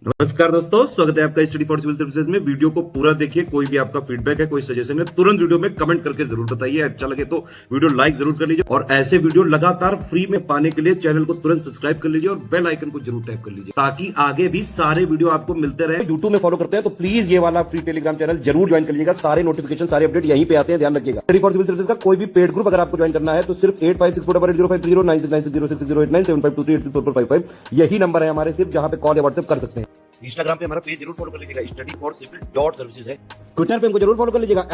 नमस्कार दोस्तों, स्वागत है आपका स्टडी फॉर सिविल सर्विसेज में। वीडियो को पूरा देखिए। कोई भी आपका फीडबैक है, कोई सजेशन है, तुरंत वीडियो में कमेंट करके जरूर बताइए। अच्छा लगे तो वीडियो लाइक जरूर कर लीजिए और ऐसे वीडियो लगातार फ्री में पाने के लिए चैनल को तुरंत सब्सक्राइब कर लीजिए और बेल आइकन को जरूर टैप कर लीजिए ताकि आगे भी सारे वीडियो आपको मिलते रहे। यूट्यूब में फॉलो करते हैं तो प्लीज ये वाला फ्री टेलीग्राम चैनल जरूर ज्वाइन कर लीजिएगा। सारे नोटिफिकेशन, सारे अपडेट यहीं पे आते हैं, ध्यान रखिएगा। स्टडी फॉर सिविल सर्विसेज का कोई भी पेड ग्रुप अगर आपको ज्वाइन करना है तो सिर्फ 856480560660897523864455 यही नंबर है हमारे, सिर्फ जहां पे कॉल या व्हाट्सएप कर सकते हैं। इंस्टाग्राम पे हमारा पेज जरूर फॉलो कर लीजिएगा, study for civil dot services है। ट्विटर पे हमको जरूर फॉलो कर लीजिएगा,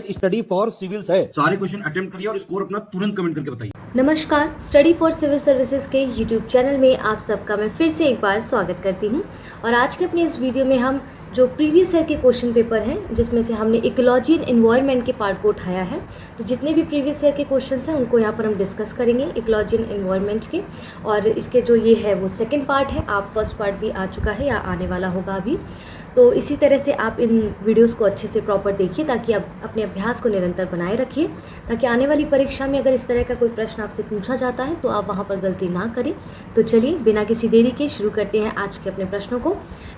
@study for civils है। सारे क्वेश्चन अटेम्प्ट करिए और स्कोर अपना तुरंत कमेंट करके बताइए। नमस्कार, स्टडी फॉर सिविल सर्विसेज के यूट्यूब चैनल में आप सबका मैं फिर से एक बार स्वागत करती हूं। और आज के अपने इस वीडियो में हम जो प्रीवियस ईयर के क्वेश्चन पेपर हैं जिसमें से हमने इकोलॉजी एंड एनवायरनमेंट के पार्ट को उठाया है, तो जितने भी प्रीवियस ईयर के क्वेश्चंस हैं उनको यहाँ पर हम डिस्कस करेंगे इकोलॉजी एंड एनवायरनमेंट के। और इसके जो ये है वो सेकंड पार्ट है, आप फर्स्ट पार्ट भी आ चुका है या आने वाला होगा अभी। तो इसी तरह से आप इन वीडियोस को अच्छे से प्रॉपर देखिए ताकि आप अपने अभ्यास को निरंतर बनाए रखिए, ताकि आने वाली परीक्षा में अगर इस तरह का कोई प्रश्न आपसे पूछा जाता है तो आप वहाँ पर गलती ना करें। तो चलिए बिना किसी देरी के शुरू करते हैं आज के अपने प्रश्नों को।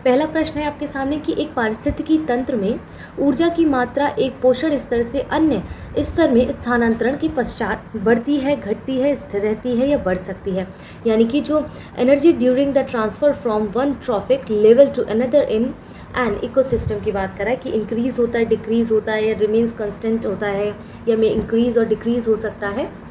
पहला प्रश्न है आपके सामने कि एक पारिस्थितिकी तंत्र में ऊर्जा की मात्रा एक पोषण स्तर से अन्य स्तर में स्थानांतरण के पश्चात बढ़ती है, घटती है, स्थिर रहती है या बढ़ सकती है। यानी कि जो energy during the transfer from one trophic level to another in and ecosystem की बात करा है कि इंक्रीज़ होता है, डिक्रीज़ होता है या रिमेन्स कंस्टेंट होता है या में इंक्रीज़ और डिक्रीज़ हो सकता है।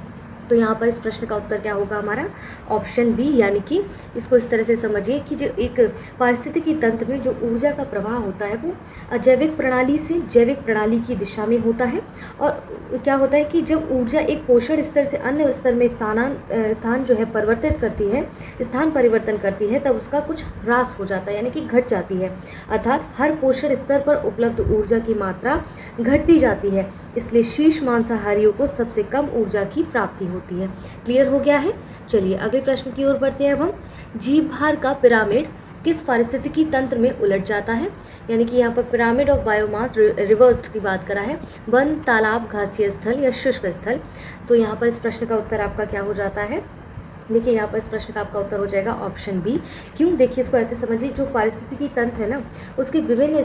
तो यहाँ पर इस प्रश्न का उत्तर क्या होगा हमारा ऑप्शन बी। यानी कि इसको इस तरह से समझिए कि जो एक पारिस्थितिकी तंत्र में जो ऊर्जा का प्रवाह होता है वो अजैविक प्रणाली से जैविक प्रणाली की दिशा में होता है। और क्या होता है कि जब ऊर्जा एक पोषण स्तर से अन्य स्तर में स्थान जो है परिवर्तित करती है, स्थान परिवर्तन करती है, तब उसका कुछ ह्रास हो जाता है यानी कि घट जाती है। अर्थात हर पोषण स्तर पर उपलब्ध ऊर्जा की मात्रा घटती जाती है, इसलिए शीर्ष मांसाहारियों को सबसे कम ऊर्जा की प्राप्ति होती है। क्लियर हो गया है। चलिए अगले प्रश्न की ओर बढ़ते हैं अब हम। जीवभार का पिरामिड किस पारिस्थितिकी तंत्र में उलट जाता है? यानी कि यहाँ पर पिरामिड ऑफ बायोमास रिवर्स्ड की बात करा है, वन, तालाब, घासीय स्थल या शुष्क स्थल। तो यहाँ पर इस प्रश्न का उत्तर आपका क्या हो जाता है? देखिए यहाँ पर इस प्रश्न का आपका उत्तर हो जाएगा ऑप्शन बी। क्यों? देखिए इसको ऐसे समझिए, जो पारिस्थितिकी तंत्र है ना उसके विभिन्न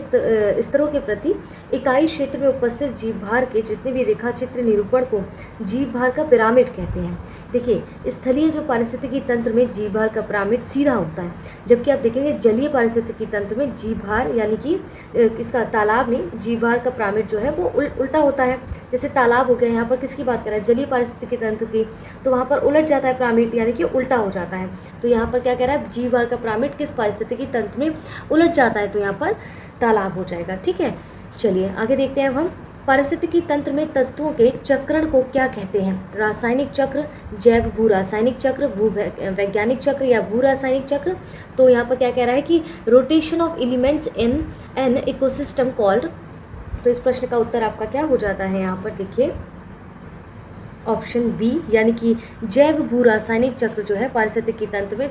स्तरों के प्रति इकाई क्षेत्र में उपस्थित जीवभार के जितने भी रेखा चित्र निरूपण को जीवभार का पिरामिड कहते हैं। देखिए स्थलीय जो पारिस्थितिकी तंत्र में जीवभार का पिरामिड सीधा होता है, जबकि आप देखेंगे जलीय पारिस्थितिकी तंत्र में जीवभार यानी कि इसका तालाब में जीवभार का पिरामिड जो है वो उल्टा होता है। जैसे तालाब हो गया, यहाँ पर किसकी बात करें? जलीय पारिस्थितिकी तंत्र की, तो वहाँ पर उलट जाता है पिरामिड यानी कि उल्टा हो जाता है। तो यहाँ पर क्या कह रहा है? जीवभार का पिरामिड किस पारिस्थितिकी तंत्र में उलट जाता है? तो यहाँ पर तालाब हो जाएगा। ठीक है, चलिए आगे देखते हैं अब हम। पारिस्थितिकी तंत्र में तत्वों के चक्रण को क्या कहते हैं? रासायनिक चक्र, जैव भू रासायनिक चक्र, भू वैज्ञानिक चक्र या भू रासायनिक चक्र। तो यहाँ पर क्या कह रहा है कि rotation of elements in an ecosystem called. तो इस प्रश्न का उत्तर आपका क्या हो जाता है? यहाँ पर देखिए ऑप्शन बी, यानी कि जैव भू रासायनिक चक्र जो है पारिस्थितिकी तंत्र में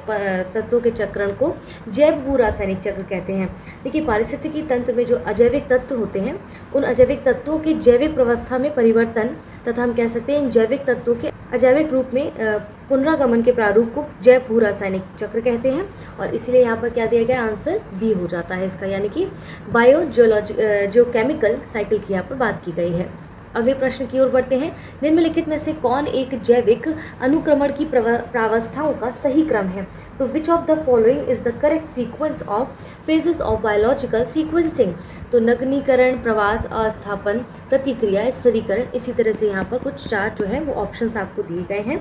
तत्वों के चक्रण को जैव भू रासायनिक चक्र कहते हैं। देखिए पारिस्थितिकी तंत्र में जो अजैविक तत्व होते हैं उन अजैविक तत्वों के जैविक व्यवस्था में परिवर्तन तथा हम कह सकते हैं इन जैविक तत्वों के अजैविक रूप में पुनरागमन के प्रारूप को जैव भू रासायनिक चक्र कहते हैं। और इसलिए यहाँ पर क्या दिया गया? आंसर बी हो जाता है इसका, यानी कि जो केमिकल साइकिल की यहाँ पर बात की गई है। अगले प्रश्न की ओर बढ़ते हैं। निम्नलिखित में से कौन एक जैविक अनुक्रमण की प्रावस्थाओं का सही क्रम है? तो which of the following is the correct sequence of phases of biological sequencing? तो नग्नीकरण, प्रवास, अस्थापन, प्रतिक्रिया, स्थिरीकरण। इसी तरह से यहाँ पर कुछ चार जो है वो ऑप्शंस आपको दिए गए हैं।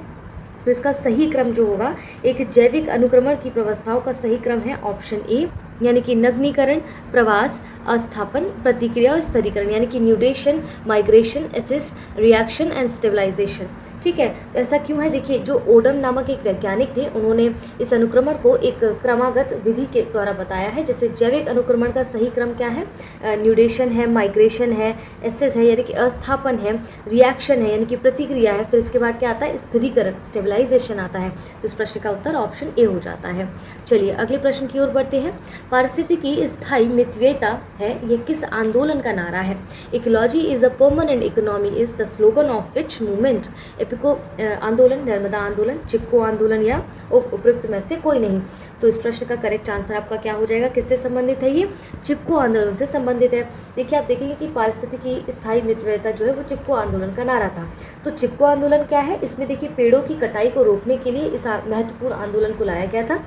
तो इसका सही क्रम जो होगा एक जैविक अनुक्रमण की प्रावस्थाओं का सही क्रम है ऑप्शन ए, यानी कि नग्नीकरण, प्रवास, अस्थापन, प्रतिक्रिया और स्थिरीकरण, यानी कि न्यूडेशन, माइग्रेशन, एसिस, रिएक्शन एंड स्टेबलाइजेशन। ठीक है, ऐसा क्यों है? देखिए जो ओडम नामक एक वैज्ञानिक थे उन्होंने इस अनुक्रमण को एक क्रमागत विधि के द्वारा बताया है। जैसे जैविक अनुक्रमण का सही क्रम क्या है? न्यूडेशन है, माइग्रेशन है, एसिस है यानी कि अस्थापन है, रिएक्शन है यानी कि प्रतिक्रिया है, फिर इसके बाद क्या आता है? स्थिरीकरण, स्टेबलाइजेशन आता है। तो इस प्रश्न का उत्तर ऑप्शन ए हो जाता है। चलिए अगले प्रश्न की ओर बढ़ते हैं। पारिस्थितिकी स्थायी मितव्ययिता है ये किस आंदोलन का नारा है? Ecology is a permanent economy is the slogan of which movement? Appiko आंदोलन, नर्मदा आंदोलन, चिपको आंदोलन या उपयुक्त में से कोई नहीं। तो इस प्रश्न का करेक्ट आंसर आपका क्या हो जाएगा? किससे संबंधित है? ये चिपको आंदोलन से संबंधित है। देखिए आप देखेंगे कि पारिस्थितिकी स्थायी मितव्ययता जो है वो चिपको आंदोलन का नारा था। तो चिपको आंदोलन क्या है? इसमें देखिए पेड़ों की कटाई को रोकने के लिए इस महत्वपूर्ण आंदोलन को लाया गया था।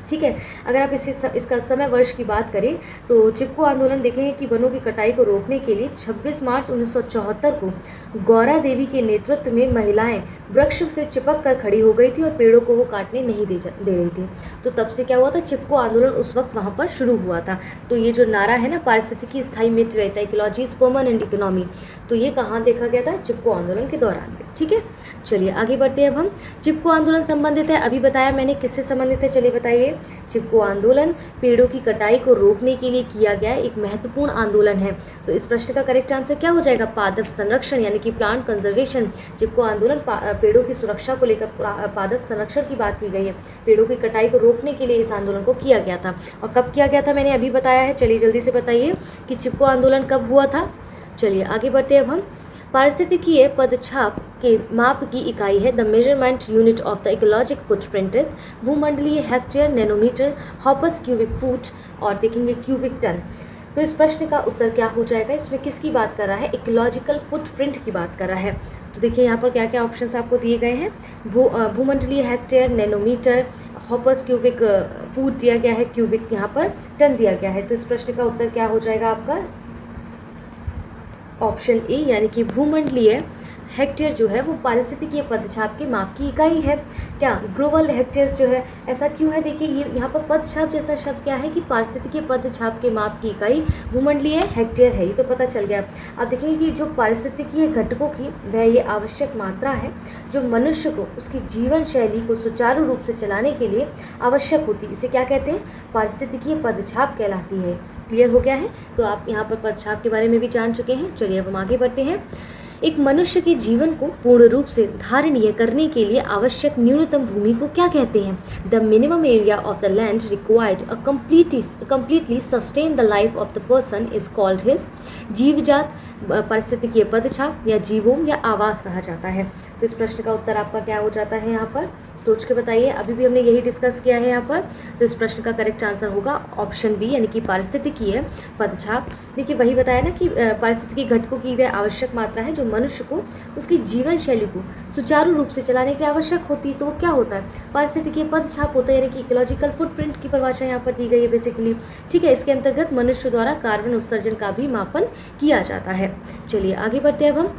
ठीक है, अगर आप इसका समय वर्ष की बात करें तो चिपको आंदोलन देखेंगे कि वनों की कटाई को रोकने के लिए 26 मार्च 1974 को गौरा देवी के नेतृत्व में महिलाएं वृक्ष से चिपक कर खड़ी हो गई थी और पेड़ों को वो काटने नहीं दे रही थी। तो तब से क्या हुआ था? चिपको आंदोलन उस वक्त वहाँ पर शुरू हुआ था। तो ये जो नारा है ना, पारिस्थितिकी स्थायी मितव्ययता, इकोलॉजी इज परमानेंट इकोनॉमी, तो ये कहाँ देखा गया था? चिपको आंदोलन के दौरान। ठीक है, चलिए आगे बढ़ते हैं। अब हम चिपको आंदोलन संबंधित है, अभी बताया मैंने किससे संबंधित है, चलिए बताइए। चिपको आंदोलन पेड़ों की कटाई को रोकने के लिए किया गया एक महत्वपूर्ण आंदोलन है। तो इस प्रश्न का करेक्ट आंसर क्या हो जाएगा? पादप संरक्षण यानी कि प्लांट कंजर्वेशन। चिपको आंदोलन पेड़ों की सुरक्षा को लेकर पादप संरक्षण की बात की गई है। पेड़ों की कटाई को रोकने के लिए इस आंदोलन को किया गया था। और कब किया गया था मैंने अभी बताया है, चलिए जल्दी से बताइए कि चिपको आंदोलन कब हुआ था। चलिए आगे बढ़ते हैं अब हम। पारिस्थितिकीय पदछाप के माप की इकाई है the measurement unit of the ecologic footprint is भूमंडलीय hectare, nanometre, hoppers cubic foot और देखेंगे क्यूबिक टन। तो इस प्रश्न का उत्तर क्या हो जाएगा? इसमें किसकी बात कर रहा है? इकोलॉजिकल फुटप्रिंट की बात कर रहा है। तो देखिए यहाँ पर क्या क्या ऑप्शंस आपको दिए गए हैं। भूमंडलीय hectare, nanometre, hoppers cubic foot दिया गया है, क्यूबिक यहाँ पर टन दिया गया है। तो इस प्रश्न का उत्तर क्या हो जाएगा आपका? ऑप्शन ए यानी कि भूमंडलीय हेक्टेयर जो है वो पारिस्थितिकीय पदछाप के माप की इकाई है। क्या ग्लोबल हेक्टेयर्स जो है, ऐसा क्यों है? देखिए ये यहाँ पर पदछाप जैसा शब्द क्या है कि पारिस्थितिकीय पदछाप के माप की इकाई भूमंडलीय हेक्टेयर है, ये तो पता चल गया। अब देखेंगे कि जो पारिस्थितिकीय घटकों की वह ये आवश्यक मात्रा है जो मनुष्य को उसकी जीवन शैली को सुचारू रूप से चलाने के लिए आवश्यक होती है, इसे क्या कहते हैं? पारिस्थितिकीय पदछाप कहलाती है। क्लियर हो गया है? तो आप यहाँ पर पदछाप के बारे में भी जान चुके हैं। चलिए अब हम आगे बढ़ते हैं। एक मनुष्य के जीवन को पूर्ण रूप से धारणीय करने के लिए आवश्यक न्यूनतम भूमि को क्या कहते हैं? The minimum area of the land required a completely sustain the life of the person is called his. जीवजात, पारिस्थितिकीय पदछाप या जीवोम या आवास कहा जाता है। तो इस प्रश्न का उत्तर आपका क्या हो जाता है? यहाँ पर सोच के बताइए, अभी भी हमने यही डिस्कस किया है यहाँ पर। तो इस प्रश्न का करेक्ट आंसर होगा ऑप्शन बी यानी कि पारिस्थितिकीय पदछाप। देखिए वही बताया ना कि पारिस्थितिकीय घटकों की वह आवश्यक मात्रा है जो मनुष्य को उसकी जीवन शैली को सुचारू रूप से चलाने के लिए आवश्यक होती है। तो वो क्या होता है? पारिस्थितिकीय पदछाप होता है, यानी कि इकोलॉजिकल फुटप्रिंट की परिभाषा यहाँ पर दी गई है बेसिकली। ठीक है, इसके अंतर्गत मनुष्य द्वारा कार्बन उत्सर्जन का भी मापन किया जाता है। चलिए आगे बढ़ते हैं अब हम।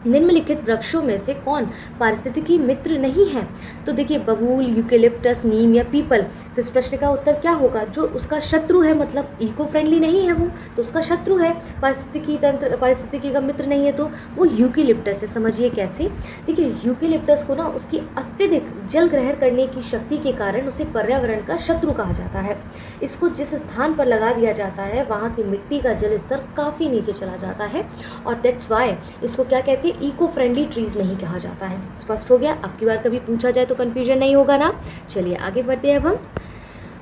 निम्नलिखित वृक्षों में से कौन पारिस्थितिकी मित्र नहीं है? तो देखिए बबूल, यूकेलिप्टस, नीम या पीपल। तो इस प्रश्न का उत्तर क्या होगा? जो उसका शत्रु है, मतलब इको फ्रेंडली नहीं है वो, तो उसका शत्रु है, पारिस्थितिकी का मित्र नहीं है, तो वो यूकेलिप्टस है। समझिए कैसे। देखिए यूकेलिप्टस को ना उसकी अत्यधिक जल ग्रहण करने की शक्ति के कारण उसे पर्यावरण का शत्रु कहा जाता है। इसको जिस स्थान पर लगा दिया जाता है वहाँ की मिट्टी का जल स्तर काफ़ी नीचे चला जाता है और दैट्स वाई इसको क्या कहते हैं? इको फ्रेंडली ट्रीज नहीं कहा जाता है। स्पष्ट हो गया? अब की बार कभी पूछा जाए तो कंफ्यूजन नहीं होगा ना। चलिए आगे बढ़ते हैं अब हम।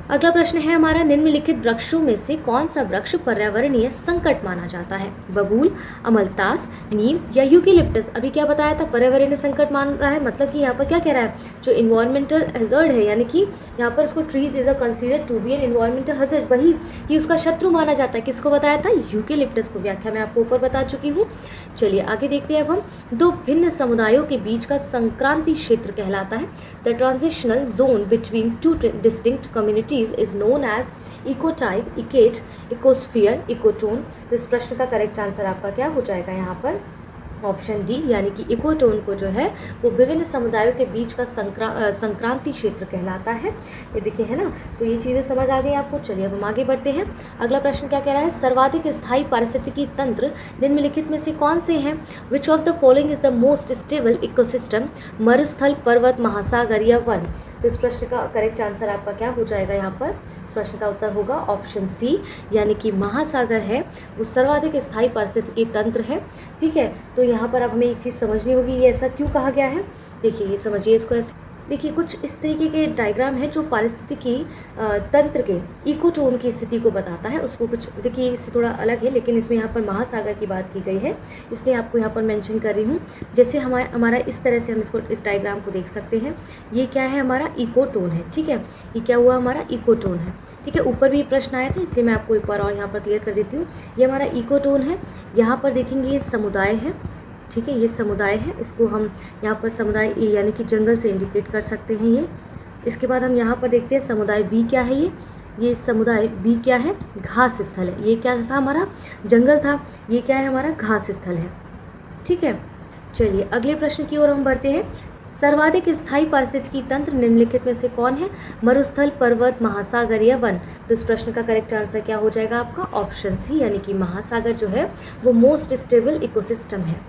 अगला प्रश्न है हमारा, निम्नलिखित वृक्षों में से कौन सा वृक्ष पर्यावरणीय संकट माना जाता है? बबूल, अमलतास, नीम या यूकेलिप्टस। अभी क्या बताया था? पर्यावरणीय संकट मान रहा है, मतलब कि यहाँ पर क्या कह रहा है? जो इन्वायरमेंटल हैजर्ड है, यानी कि यहाँ पर इसको trees is a considered to be an environmental hazard, वही कि उसका शत्रु माना जाता है। किसको बताया था? यूकेलिप्टस को। व्याख्या मैं आपको ऊपर बता चुकी हूँ। चलिए आगे देखते हैं अब हम। दो भिन्न समुदायों के बीच का संक्रांति क्षेत्र कहलाता है। The transitional zone between two distinct community is known as ecotype, ecate, ecosphere, ecotone। तो इस प्रश्न का करेक्ट आंसर आपका क्या हो जाएगा यहाँ पर? ऑप्शन डी यानी कि इकोटोन को जो है वो विभिन्न समुदायों के बीच का संक्रांति क्षेत्र कहलाता है। ये देखिए है ना, तो ये चीज़ें समझ आ गई आपको। चलिए अब हम आगे बढ़ते हैं। अगला प्रश्न क्या कह रहा है? सर्वाधिक स्थायी पारिस्थितिकी तंत्र निम्नलिखित में से कौन से हैं? विच of the following is the most stable ecosystem? मरुस्थल, पर्वत, महासागर या वन। तो इस प्रश्न का करेक्ट आंसर आपका क्या हो जाएगा यहाँ पर? इस प्रश्न का उत्तर होगा ऑप्शन सी यानी कि महासागर है वो सर्वाधिक स्थायी पारिस्थितिकी तंत्र है। ठीक है, तो यहाँ पर अब हमें एक चीज़ समझनी होगी, ये ऐसा क्यों कहा गया है। देखिए ये समझिए इसको ऐसे। देखिए कुछ इस तरीके के डायग्राम है जो पारिस्थितिकी तंत्र के इकोटोन की स्थिति को बताता है। उसको कुछ देखिए इससे थोड़ा अलग है, लेकिन इसमें यहाँ पर महासागर की बात की गई है, इसलिए आपको यहाँ पर मेंशन कर रही हूँ। जैसे हमारा इस तरह से हम इसको इस डायग्राम को देख सकते हैं। ये क्या है, हमारा इकोटोन है, ठीक है। ये क्या हुआ, हमारा इकोटोन है, ठीक है। ऊपर भी प्रश्न आया था, इसलिए मैं आपको एक बार और यहाँ पर क्लियर कर देती हूँ। ये हमारा इकोटोन है। यहाँ पर देखेंगे ये समुदाय है, ठीक है, ये समुदाय है। इसको हम यहाँ पर समुदाय ए यानी कि जंगल से इंडिकेट कर सकते हैं ये। इसके बाद हम यहाँ पर देखते हैं समुदाय बी क्या है। ये समुदाय बी क्या है, घास स्थल है। ये क्या था, हमारा जंगल था। ये क्या है, हमारा घास स्थल है, ठीक है। चलिए अगले प्रश्न की ओर हम बढ़ते हैं। सर्वाधिक स्थायी पारिस्थितिकी तंत्र निम्नलिखित में से कौन है, मरुस्थल, पर्वत, महासागर या वन। तो इस प्रश्न का करेक्ट आंसर क्या हो जाएगा आपका, ऑप्शन सी, यानी कि महासागर जो है वो मोस्ट स्टेबल इकोसिस्टम है।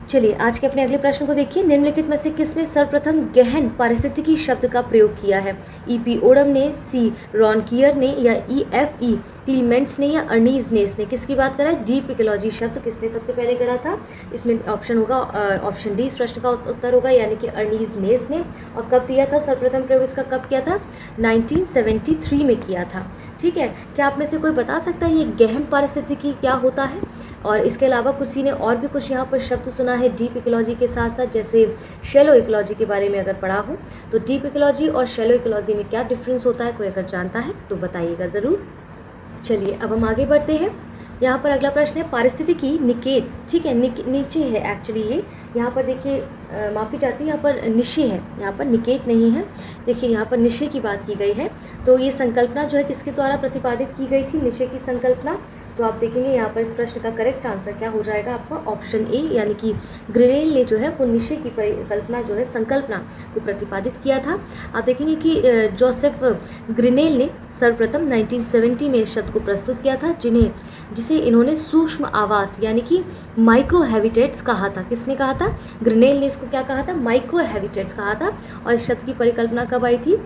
चलिए आज के अपने अगले प्रश्न को देखिए। निम्नलिखित में से किसने सर्वप्रथम गहन पारिस्थितिकी शब्द का प्रयोग किया है, ई.पी. ओडम ने, सी. रॉनकियर ने या ई.एफ.ई. क्लीमेंट्स ने या अर्नीज नेस ने। किसकी बात कर रहा है, डीप इकोलॉजी शब्द किसने सबसे पहले गढ़ा था। इसमें ऑप्शन होगा, ऑप्शन डी इस प्रश्न का उत्तर होगा, यानी कि अर्नीज नेस ने। और कब किया था सर्वप्रथम प्रयोग इसका, कब किया था, 1973 में किया था, ठीक है। क्या आप में से कोई बता सकता है ये गहन पारिस्थितिकी क्या होता है। और इसके अलावा किसी ने और भी कुछ यहाँ पर शब्द सुना है डीप इकोलॉजी के साथ साथ, जैसे शैलो इकोलॉजी के बारे में अगर पढ़ा हो तो डीप इकोलॉजी और शैलो इकोलॉजी में क्या डिफरेंस होता है, कोई अगर जानता है तो बताइएगा ज़रूर। चलिए अब हम आगे बढ़ते हैं। यहाँ पर अगला प्रश्न है पारिस्थितिकी निकेत, ठीक है, नीचे है एक्चुअली ये। यहाँ पर देखिए माफ़ी चाहती हूँ, यहाँ पर निशे है, यहाँ पर निकेत नहीं है। देखिए यहाँ पर निशे की बात की गई है। तो ये संकल्पना जो है किसके द्वारा प्रतिपादित की गई थी, निशे की संकल्पना। तो आप देखेंगे यहाँ पर इस प्रश्न का करेक्ट आंसर क्या हो जाएगा आपका, ऑप्शन ए, यानी कि ग्रिनेल ने जो है वो निशे की परिकल्पना जो है संकल्पना को प्रतिपादित किया था। आप देखेंगे कि जोसेफ ग्रिनेल ने सर्वप्रथम 1970 में इस शब्द को प्रस्तुत किया था, जिसे इन्होंने सूक्ष्म आवास यानी कि माइक्रो हैबिटेट्स कहा था। किसने कहा था, ग्रिनेल ने इसको क्या कहा था, माइक्रो हैबिटेट्स कहा था। और इस शब्द की परिकल्पना कब आई थी,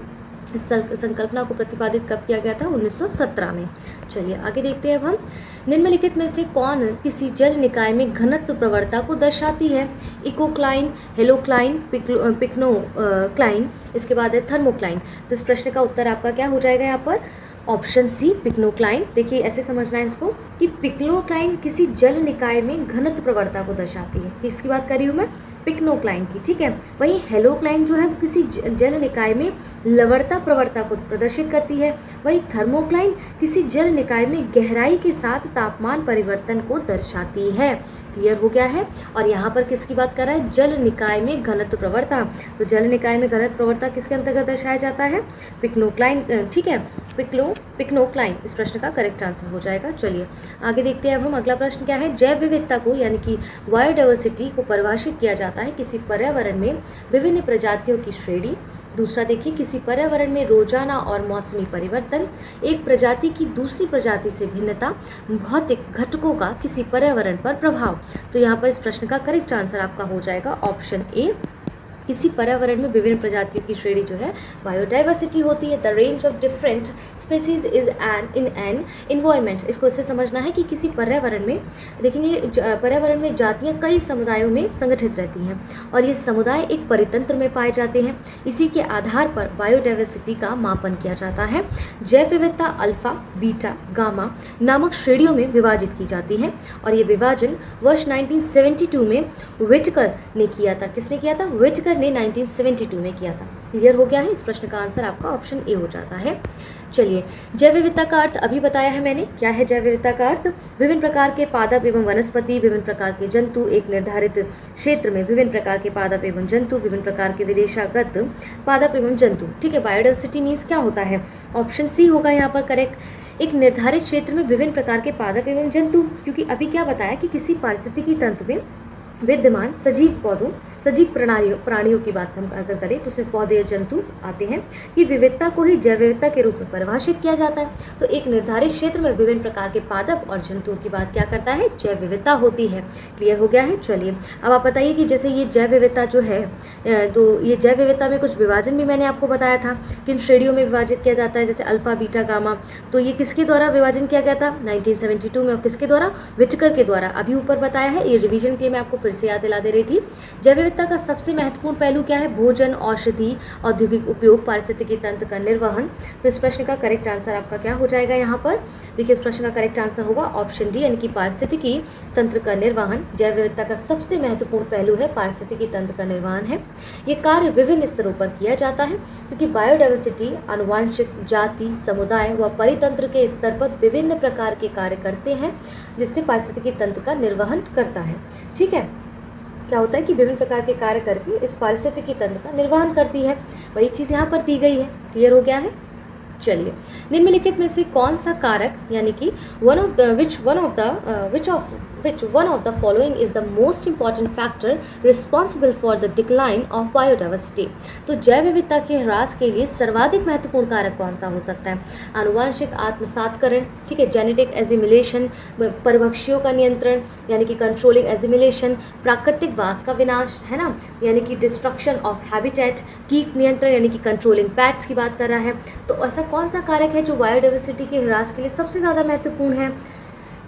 इस संकल्पना को प्रतिपादित कब किया गया था, 1917 में। चलिए आगे देखते हैं अब हम। निम्नलिखित में से कौन किसी जल निकाय में घनत्व प्रवणता को दर्शाती है, इकोक्लाइन, हेलोक्लाइन, पिक्नोक्लाइन, इसके बाद है थर्मोक्लाइन। तो इस प्रश्न का उत्तर आपका क्या हो जाएगा यहाँ पर, ऑप्शन सी, पिक्नोक्लाइन। देखिए ऐसे समझना है इसको कि पिक्नोक्लाइन किसी जल निकाय में घनत्व प्रवणता को दर्शाती है। किसकी बात कर रही हूँ मैं, पिक्नोक्लाइन की, ठीक है। वहीं हेलोक्लाइन जो है वो किसी जल निकाय में लवणता प्रवणता को प्रदर्शित करती है। वहीं थर्मोक्लाइन किसी जल निकाय में गहराई के साथ तापमान परिवर्तन को दर्शाती है। क्लियर हो गया है। और यहाँ पर किसकी बात कर रहा है, जल निकाय में घनत्व प्रवणता। तो जल निकाय में घनत्व प्रवणता किसके अंतर्गत दर्शाया जाता है, पिक्नोक्लाइन, ठीक है, पिक्नोक्लाइन इस प्रश्न का करेक्ट आंसर हो जाएगा। चलिए आगे देखते हैं अब हम। अगला प्रश्न क्या है, जैव विविधता को यानी कि बायोडाइवर्सिटी को परिभाषित किया जाता है किसी पर्यावरण में विभिन्न प्रजातियों की श्रेणी। दूसरा देखिए, किसी पर्यावरण में रोजाना और मौसमी परिवर्तन, एक प्रजाति की दूसरी प्रजाति से भिन्नता, भौतिक घटकों का किसी पर्यावरण पर प्रभाव। तो यहाँ पर इस प्रश्न का करेक्ट आंसर आपका हो जाएगा ऑप्शन ए, किसी पर्यावरण में विभिन्न प्रजातियों की श्रेणी जो है बायोडाइवर्सिटी होती है। The range of different species is in an environment. इसको इससे समझना है कि किसी पर्यावरण में, देखेंगे पर्यावरण में जातियाँ कई समुदायों में संगठित रहती हैं और ये समुदाय एक परितंत्र में पाए जाते हैं। इसी के आधार पर बायोडाइवर्सिटी का मापन किया जाता है। जैव विविधता अल्फा, बीटा, गामा नामक श्रेणियों में विभाजित की जाती है और ये विभाजन वर्ष 1972 में विटकर ने किया था। किसने किया था, विटकर ने 1972 में किया था। क्लियर हो गया है। इस प्रश्न का आंसर आपका ऑप्शन ए हो जाता है। चलिए, जैव विविधता का अर्थ अभी बताया है मैंने। क्या है जैव विविधता का अर्थ, विभिन्न प्रकार के पादप एवं वनस्पति, विभिन्न प्रकार के जंतु, एक निर्धारित क्षेत्र में विभिन्न प्रकार के पादप एवं जंतु, विभिन्न प्रकार के विदेशागत पादप एवं जंतु, ठीक है। बायोडाइवर्सिटी मीन्स क्या होता है, ऑप्शन सी होगा यहाँ पर करेक्ट, एक निर्धारित क्षेत्र में विभिन्न प्रकार के पादप एवं जंतु। क्योंकि अभी क्या बताया कि किसी पारिस्थितिकी तंत्र में विद्यमान सजीव पौधों, सजीव प्राणियों की बात हम अगर करें तो उसमें पौधे और जंतु आते हैं कि विविधता को ही जैव विविधता के रूप में परिभाषित किया जाता है। तो एक निर्धारित क्षेत्र में विभिन्न प्रकार के पादप और जंतुओं की बात क्या करता है, जैव विविधता होती है। क्लियर हो गया है। चलिए अब आप बताइए कि जैसे ये जैव विविधता जो है, तो ये जैव विविधता में कुछ विभाजन भी मैंने आपको बताया था, किन श्रेणियों में विभाजित किया जाता है, जैसे अल्फा, बीटा, गामा। तो ये किसके द्वारा विभाजन किया गया था, 1972 में, और किसके द्वारा, विटकर के द्वारा। अभी ऊपर बताया है, ये रिविजन के लिए मैं आपको फिर फिर से याद दिला दे रही थी। जैव विविधता का सबसे महत्वपूर्ण पहलू क्या है? भोजन, औषधि, औद्योगिक उपयोग, पारिस्थितिकी तंत्र का निर्वहन। तो इस प्रश्न का करेक्ट आंसर आपका क्या हो जाएगा यहाँ पर? देखिए, इस प्रश्न का करेक्ट आंसर होगा ऑप्शन डी, यानी कि पारिस्थितिकी तंत्र का निर्वहन। जैव विविधता का सबसे महत्वपूर्ण पहलू है पारिस्थितिकी तंत्र का निर्वहन है। ये कार्य विभिन्न स्तरों पर किया जाता है, क्योंकि बायोडायवर्सिटी आनुवांशिक, जाति, समुदाय व परितंत्र के स्तर पर विभिन्न प्रकार के कार्य करते हैं, जिससे पारिस्थितिकी तंत्र का निर्वहन करता है। ठीक है, क्या होता है कि विभिन्न प्रकार के कार्य करके इस पारिस्थितिकी तंत्र का निर्वहन करती है। वही चीज़ यहाँ पर दी गई है। क्लियर हो गया है? चलिए, निम्नलिखित में से कौन सा कारक, यानी कि which one of the following is the most important factor responsible for the decline of biodiversity? तो जैव विविधता के ह्रास के लिए सर्वाधिक महत्वपूर्ण कारक कौन सा हो सकता है? आनुवांशिक आत्मसातकरण, ठीक है, जेनेटिक एजिमिलेशन, परभक्षियों का नियंत्रण यानी कि कंट्रोलिंग एजिमिलेशन, प्राकृतिक वास का विनाश, है ना, यानी कि डिस्ट्रक्शन ऑफ हैबिटेट, कीट नियंत्रण यानी कि कंट्रोलिंग पैट्स की बात कर रहा है। तो ऐसा कौन सा कारक है जो बायोडायवर्सिटी के ह्रास के लिए सबसे ज़्यादा महत्वपूर्ण है?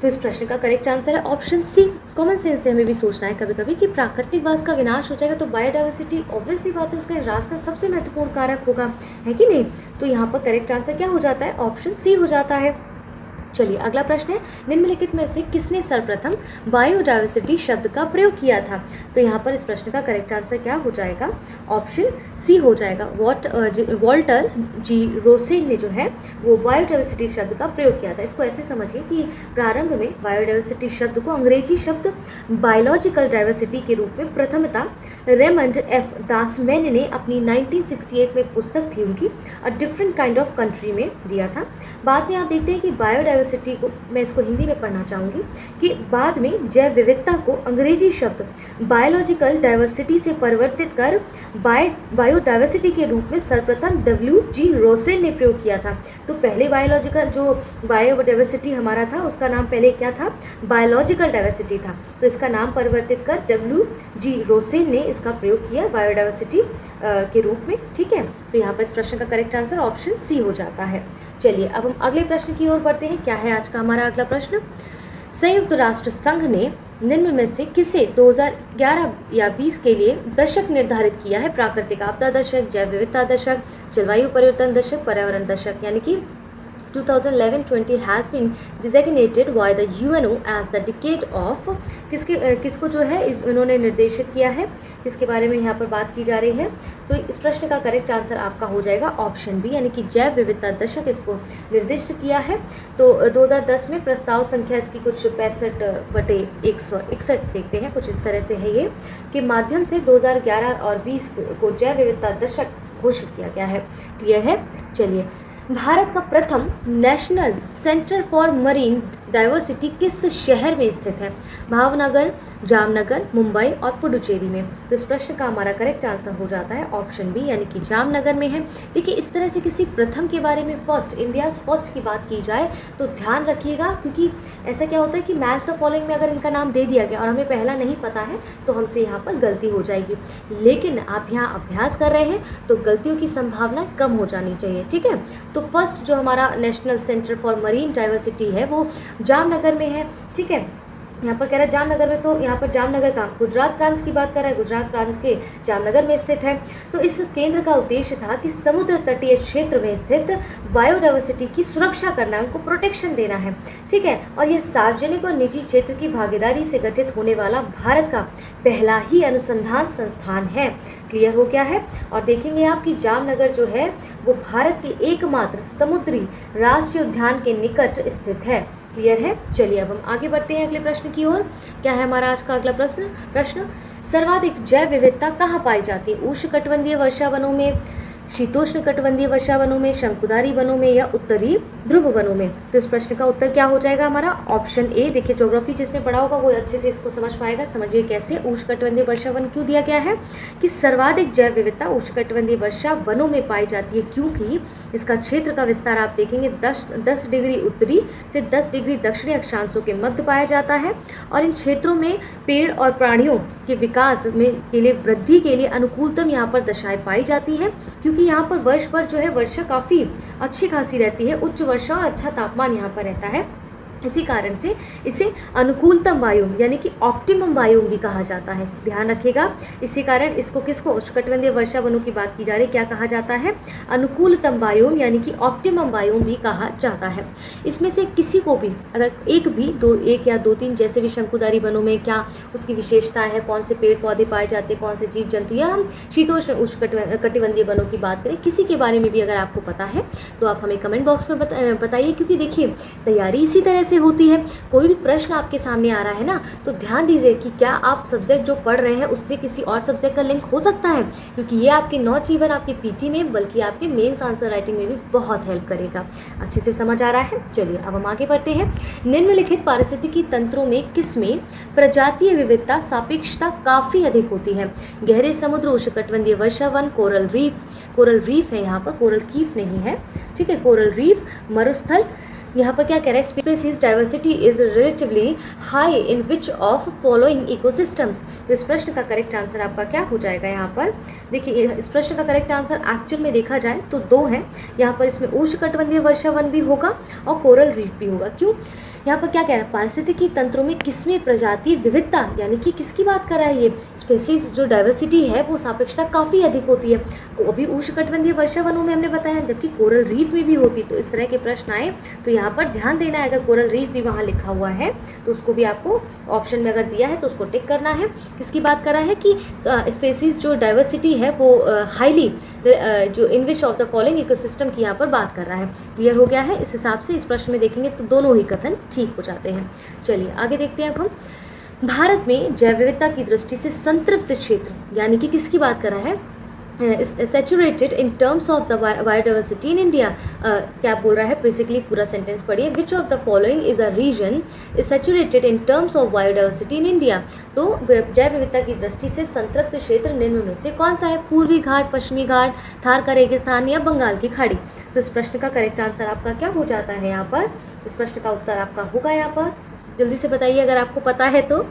तो इस प्रश्न का करेक्ट आंसर है ऑप्शन सी। कॉमन सेंस से हमें भी सोचना है कभी कभी कि प्राकृतिक वास का विनाश हो जाएगा तो बायोडायवर्सिटी ऑब्वियसली बात है उसका ह्रास का सबसे महत्वपूर्ण कारक होगा, है कि नहीं? तो यहाँ पर करेक्ट आंसर क्या हो जाता है? ऑप्शन सी हो जाता है। चलिए, अगला प्रश्न है, निम्नलिखित में से किसने सर्वप्रथम बायोडायवर्सिटी शब्द का प्रयोग किया था? तो यहाँ पर इस प्रश्न का करेक्ट आंसर क्या हो जाएगा? ऑप्शन सी हो जाएगा। वॉल्टर जी रोसेन ने जो है वो बायोडायवर्सिटी शब्द का प्रयोग किया था। इसको ऐसे समझिए कि प्रारंभ में बायोडायवर्सिटी शब्द को अंग्रेजी शब्द बायोलॉजिकल डाइवर्सिटी के रूप में प्रथमतः रेमंड एफ दासमैन ने अपनी 1968 में पुस्तक थी उनकी a different kind of country में दिया था। बाद में आप देखते हैं कि बायोडायवर्सिटी को, मैं इसको हिंदी में पढ़ना चाहूँगी, कि बाद में जैव विविधता को अंग्रेजी शब्द बायोलॉजिकल डाइवर्सिटी से परिवर्तित कर बायोडाइवर्सिटी के रूप में सर्वप्रथम WG रोसेन ने प्रयोग किया था। तो पहले बायोलॉजिकल जो बायोडाइवर्सिटी हमारा था उसका नाम पहले क्या था? बायोलॉजिकल डाइवर्सिटी था। तो इसका नाम परिवर्तित कर WG रोसेन ने इसका प्रयोग किया बायोडाइवर्सिटी के रूप में। ठीक है, तो यहाँ पर इस प्रश्न का करेक्ट आंसर ऑप्शन सी हो जाता है। चलिए, अब हम अगले प्रश्न की ओर बढ़ते हैं। क्या है आज का हमारा अगला प्रश्न? संयुक्त राष्ट्र संघ ने निम्न में से किसे 2011 या 20 के लिए दशक निर्धारित किया है? प्राकृतिक आपदा दशक, जैव विविधता दशक, जलवायु परिवर्तन दशक, पर्यावरण दशक, यानी कि 2011-20 has been designated by the UNO as the decade of किसको जो है इन्होंने निर्देशित किया है, किसके बारे में यहाँ पर बात की जा रही है? तो इस प्रश्न का करेक्ट आंसर आपका हो जाएगा ऑप्शन बी, यानी कि जैव विविधता दशक इसको निर्दिष्ट किया है। तो 2010 में प्रस्ताव संख्या इसकी कुछ 65/161 देखते हैं, कुछ इस तरह से है ये, के माध्यम से 2011 और 20 को जैव विविधता दशक घोषित किया गया है। क्लियर है? चलिए, भारत का प्रथम national centre for marine diversity किस शहर में स्थित है? भावनगर, जामनगर, मुंबई और पुडुचेरी में। तो इस प्रश्न का हमारा करेक्ट आंसर हो जाता है ऑप्शन बी, यानी कि जामनगर में है। देखिए, इस तरह से किसी प्रथम के बारे में फर्स्ट, इंडियाज़ फर्स्ट की बात की जाए तो ध्यान रखिएगा, क्योंकि ऐसा क्या होता है कि मैच द फॉलोइंग में अगर इनका नाम दे दिया गया और हमें पहला नहीं पता है तो हमसे यहाँ पर गलती हो जाएगी। लेकिन आप यहाँ अभ्यास कर रहे हैं तो गलतियों की संभावना कम हो जानी चाहिए। ठीक है, तो फर्स्ट जो हमारा national centre for marine diversity है वो जामनगर में है। ठीक है, यहाँ पर कह रहा है जामनगर में, तो यहाँ पर जामनगर का गुजरात प्रांत की बात कर रहा है, गुजरात प्रांत के जामनगर में स्थित है। तो इस केंद्र का उद्देश्य था कि समुद्र तटीय क्षेत्र में स्थित बायोडाइवर्सिटी की सुरक्षा करना, उनको प्रोटेक्शन देना है। ठीक है, और ये सार्वजनिक और निजी क्षेत्र की भागीदारी से गठित होने वाला भारत का पहला ही अनुसंधान संस्थान है। क्लियर हो गया है? और देखेंगे आप कि जामनगर जो है वो भारत के एकमात्र समुद्री राष्ट्रीय उद्यान के निकट स्थित है। क्लियर है? चलिए, अब हम आगे बढ़ते हैं अगले प्रश्न की ओर। क्या है हमारा आज का अगला प्रश्न? सर्वाधिक जैव विविधता कहाँ पाई जाती है? उष्णकटिबंधीय वर्षा वनों में, शीतोष्ण कटिबंधीय वर्षा वनों में, शंकुधारी वनों में या उत्तरी ध्रुव वनों में? तो इस प्रश्न का उत्तर क्या हो जाएगा हमारा? Option A. देखिए, ज्योग्राफी जिसने पढ़ा होगा वो अच्छे से इसको समझ पाएगा। समझिए कैसे। उष्णकटिबंधीय वर्षा वन क्यों दिया गया है कि सर्वाधिक जैव विविधता उष्णकटिबंधीय वर्षा वनों में पाई जाती है, क्योंकि इसका क्षेत्र का विस्तार आप देखेंगे 10 डिग्री उत्तरी से 10 डिग्री दक्षिणी अक्षांशों के मध्य पाया जाता है। और इन क्षेत्रों में पेड़ और प्राणियों के विकास के लिए, वृद्धि के लिए अनुकूलतम यहाँ पर दशाएं पाई जाती हैं, क्योंकि यहाँ पर वर्ष भर जो है वर्षा काफ़ी अच्छी खासी रहती है, उच्च वर्षा और अच्छा तापमान यहाँ पर रहता है। इसी कारण से इसे अनुकूलतम वायुम यानी कि ऑप्टिमम वायुम भी कहा जाता है। ध्यान रखिएगा, इसी कारण इसको किसको, उष्णकटिबंधीय वर्षा वनों की बात की जा रही है, क्या कहा जाता है, अनुकूलतम वायुम यानी कि ऑप्टिमम वायुम भी कहा जाता है। इसमें से किसी को भी अगर एक या दो तीन जैसे भी शंकुधारी वनों में क्या उसकी विशेषता है, कौन से पेड़ पौधे पाए जाते हैं, कौन से जीव जंतु, या हम शीतोष्ण उष्णकटिबंधीय वनों की बात करें, किसी के बारे में भी अगर आपको पता है तो आप हमें कमेंट बॉक्स में बताइए। क्योंकि देखिए तैयारी इसी तरह से होती है, कोई भी प्रश्न आपके सामने आ रहा है ना, तो ध्यान दीजिए कि क्या आप सब्जेक्ट जो पढ़ रहे हैं उससे किसी और सब्जेक्ट का लिंक हो सकता है, क्योंकि ये आपके नॉट इवन आपके पीटी में बल्कि आपके मेंस आंसर राइटिंग में भी बहुत हेल्प करेगा। अच्छे से समझ आ रहा है? चलिए अब हम आगे बढ़ते हैं। निम्नलिखित पारिस्थितिकी तंत्रों में किसमें प्रजातीय विविधता सापेक्षता काफ़ी अधिक होती है? गहरे समुद्र, उष्णकटिबंधीय वर्षा वन, कोरल रीफ है यहाँ पर, कोरल कीफ नहीं है, ठीक है, कोरल रीफ, मरुस्थल। यहाँ पर क्या कह रहा है, species diversity is relatively high in which of following ecosystems. तो इस प्रश्न का करेक्ट आंसर आपका क्या हो जाएगा यहाँ पर? देखिए इस प्रश्न का करेक्ट आंसर एक्चुअल में देखा जाए तो दो है यहाँ पर, इसमें उष्णकटिबंधीय वर्षा वन भी होगा और कोरल रीफ भी होगा। क्यों? यहाँ पर क्या कह रहा है, पारिस्थितिकी तंत्रों में किसमें प्रजातीय विविधता, यानी कि किसकी बात कर रहा है ये, स्पेसीज जो डाइवर्सिटी है वो सापेक्षता काफ़ी अधिक होती है। अभी उष्णकटिबंधीय वर्षा वनों में हमने बताया, जबकि कोरल रीफ में भी होती। तो इस तरह के प्रश्न आए तो यहाँ पर ध्यान देना है, अगर कोरल रीफ भी वहाँ लिखा हुआ है तो उसको भी आपको ऑप्शन में अगर दिया है तो उसको टिक करना है। किसकी बात कर रहा है कि स्पेसीज जो डाइवर्सिटी है वो हाईली जो in which of the following ecosystem की यहाँ पर बात कर रहा है। क्लियर हो गया है? इस हिसाब से इस प्रश्न में देखेंगे तो दोनों ही कथन ठीक हो जाते हैं। चलिए आगे देखते हैं अब हम। भारत में जैव विविधता की दृष्टि से संतृप्त क्षेत्र यानी कि किसकी बात कर रहा है, saturated in terms of the biodiversity in India. क्या बोल रहा है, बेसिकली पूरा सेंटेंस पढ़िए। Which of the following is a region is saturated in terms of biodiversity in India. तो जैव विविधता की दृष्टि से संतृप्त क्षेत्र निम्न में से कौन सा है? पूर्वी घाट, पश्चिमी घाट, थार का रेगिस्तान या बंगाल की खाड़ी। तो इस प्रश्न का करेक्ट आंसर आपका क्या हो जाता है यहाँ पर? इस प्रश्न का उत्तर आपका होगा यहाँ पर, जल्दी से बताइए अगर आपको पता है तो,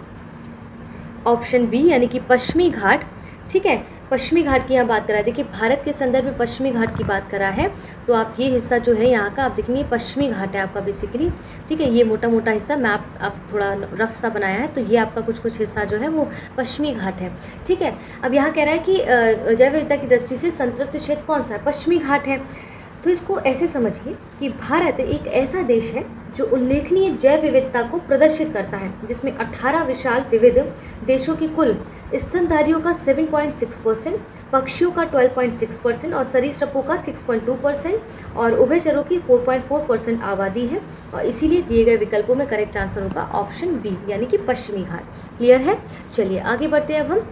ऑप्शन बी यानी कि पश्चिमी घाट। ठीक है, पश्चिमी घाट की यहाँ बात करा है। देखिए भारत के संदर्भ में पश्चिमी घाट की बात करा है, तो आप ये हिस्सा जो है यहाँ का आप देखेंगे पश्चिमी घाट है आपका बेसिकली। ठीक है, ये मोटा मोटा हिस्सा मैं आप थोड़ा रफ सा बनाया है, तो ये आपका कुछ हिस्सा जो है वो पश्चिमी घाट है। ठीक है, अब यहाँ कह रहा है कि जैव विविधता की दृष्टि से संतृप्त क्षेत्र कौन सा है? पश्चिमी घाट है। तो इसको ऐसे समझिए कि भारत एक ऐसा देश है जो उल्लेखनीय जैव विविधता को प्रदर्शित करता है, जिसमें 18 विशाल विविध देशों की कुल स्तनधारियों का 7.6%, पक्षियों का 12.6% और सरीसृपों का 6.2% और उभयचरों की 4.4% आबादी है। और इसीलिए दिए गए विकल्पों में करेक्ट आंसर होगा ऑप्शन बी यानी कि पश्चिमी घाट। क्लियर है? चलिए आगे बढ़ते हैं अब हम।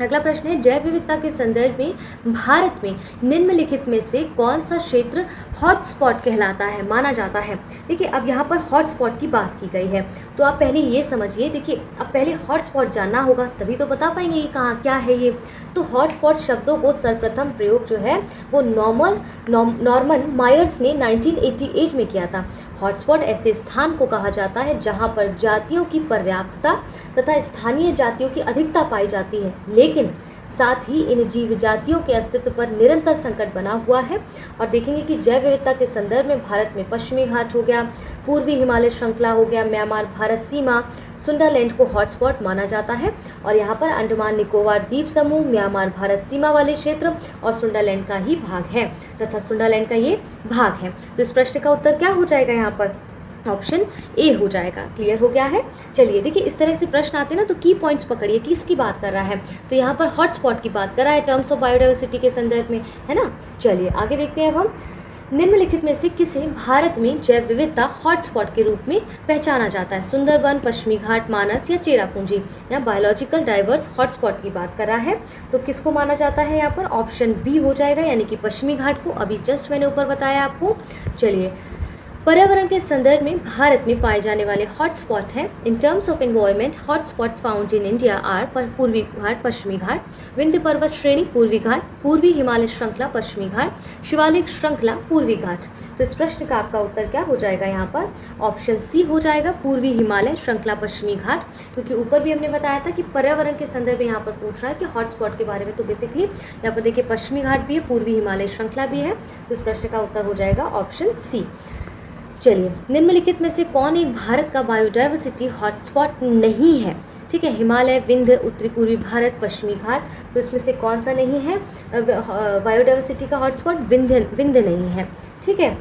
अगला प्रश्न है, जैव विविधता के संदर्भ में भारत में निम्नलिखित में से कौन सा क्षेत्र हॉटस्पॉट कहलाता है, माना जाता है? देखिए अब यहाँ पर हॉटस्पॉट की बात की गई है, तो आप पहले ये समझिए। देखिए अब पहले हॉटस्पॉट जानना होगा तभी तो बता पाएंगे ये कहाँ क्या है ये। तो हॉटस्पॉट शब्दों को सर्वप्रथम प्रयोग जो है वो नॉर्मन मायर्स ने 1988 में किया था। हॉटस्पॉट ऐसे स्थान को कहा जाता है जहां पर जातियों की पर्याप्तता तथा स्थानीय जातियों की अधिकता पाई जाती है, लेकिन साथ ही इन जीव जातियों के अस्तित्व पर निरंतर संकट बना हुआ है। और देखेंगे कि जैव विविधता के संदर्भ में भारत में पश्चिमी घाट हो गया, पूर्वी हिमालय श्रृंखला हो गया, म्यांमार भारत सीमा, सुंदरलैंड को हॉटस्पॉट माना जाता है। और यहाँ पर अंडमान निकोबार द्वीप समूह, म्यांमार भारत सीमा वाले क्षेत्र और सुंदरलैंड का ही भाग है तथा सुंदरलैंड का ये भाग है। तो इस प्रश्न का उत्तर क्या हो जाएगा यहाँ पर? ऑप्शन ए हो जाएगा। क्लियर हो गया है? चलिए देखिए इस तरह से प्रश्न आते हैं ना तो की पॉइंट्स पकड़िए, किसकी बात कर रहा है? तो यहाँ पर हॉटस्पॉट की बात कर रहा है टर्म्स ऑफ बायोडाइवर्सिटी के संदर्भ में, है ना। चलिए आगे देखते हैं अब हम। निम्नलिखित में से किसे भारत में जैव विविधता हॉटस्पॉट के रूप में पहचाना जाता है? सुंदरबन, पश्चिमी घाट, मानस या चेरापूंजी। यहाँ बायोलॉजिकल डाइवर्स हॉटस्पॉट की बात कर रहा है, तो किसको माना जाता है यहाँ पर? ऑप्शन बी हो जाएगा यानी कि पश्चिमी घाट को। अभी जस्ट मैंने ऊपर बताया आपको। चलिए पर्यावरण के संदर्भ में भारत में पाए जाने वाले हॉटस्पॉट हैं। In terms of environment hotspots found in India are पूर्वी घाट, पश्चिमी घाट, विंध्य पर्वत श्रेणी पूर्वी घाट, पूर्वी हिमालय श्रृंखला पश्चिमी घाट, शिवालिक श्रृंखला पूर्वी घाट। तो इस प्रश्न का आपका उत्तर क्या हो जाएगा यहाँ पर? ऑप्शन सी हो जाएगा, पूर्वी हिमालय श्रृंखला पश्चिमी घाट। क्योंकि ऊपर भी हमने बताया था कि पर्यावरण के संदर्भ में यहाँ पर पूछ रहा है कि हॉटस्पॉट के बारे में। तो बेसिकली यहाँ पर देखिए पश्चिमी घाट भी है, पूर्वी हिमालय श्रृंखला भी है। तो इस प्रश्न का उत्तर हो जाएगा ऑप्शन सी। चलिए, निम्नलिखित में से कौन एक भारत का बायोडाइवर्सिटी हॉटस्पॉट नहीं है? ठीक है, हिमालय, विंध्य, उत्तरी पूर्वी भारत, पश्चिमी घाट। तो इसमें से कौन सा नहीं है बायोडाइवर्सिटी का हॉटस्पॉट? विंध्य नहीं है। ठीक है,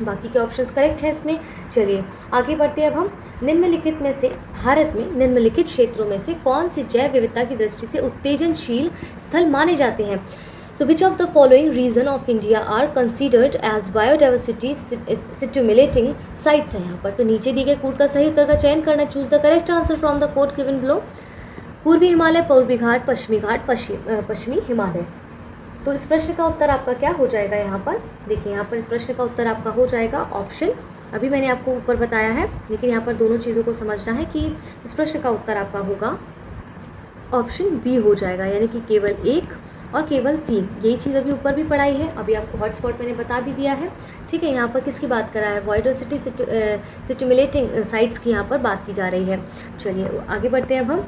बाकी के ऑप्शंस करेक्ट है इसमें। चलिए आगे बढ़ते हैं अब हम। निम्नलिखित में से भारत में निम्नलिखित क्षेत्रों में से कौन से जैव विविधता की दृष्टि से उत्तेजनशील स्थल माने जाते हैं? तो which of the following region of India are considered as biodiversity stimulating sites है यहाँ पर। तो नीचे दिए गए कोड का सही उत्तर का चयन करना। Choose the correct answer from the code given below. पूर्वी हिमालय, पूर्वी घाट, पश्चिमी हिमालय। तो इस प्रश्न का उत्तर आपका क्या हो जाएगा यहाँ पर? देखिए यहाँ पर इस प्रश्न का उत्तर आपका हो जाएगा ऑप्शन, अभी मैंने आपको ऊपर बताया है, लेकिन यहाँ पर दोनों चीज़ों को समझना है कि इस प्रश्न का उत्तर आपका होगा ऑप्शन बी हो जाएगा, यानी कि केवल 1 और केवल 3। यही चीज़ अभी ऊपर भी पढ़ाई है, अभी आपको हॉटस्पॉट मैंने बता भी दिया है। ठीक है, यहाँ पर किसकी बात करा है? बायोडाइवर्सिटी स्टिमुलेटिंग साइट्स की यहाँ पर बात की जा रही है। चलिए आगे बढ़ते हैं अब हम।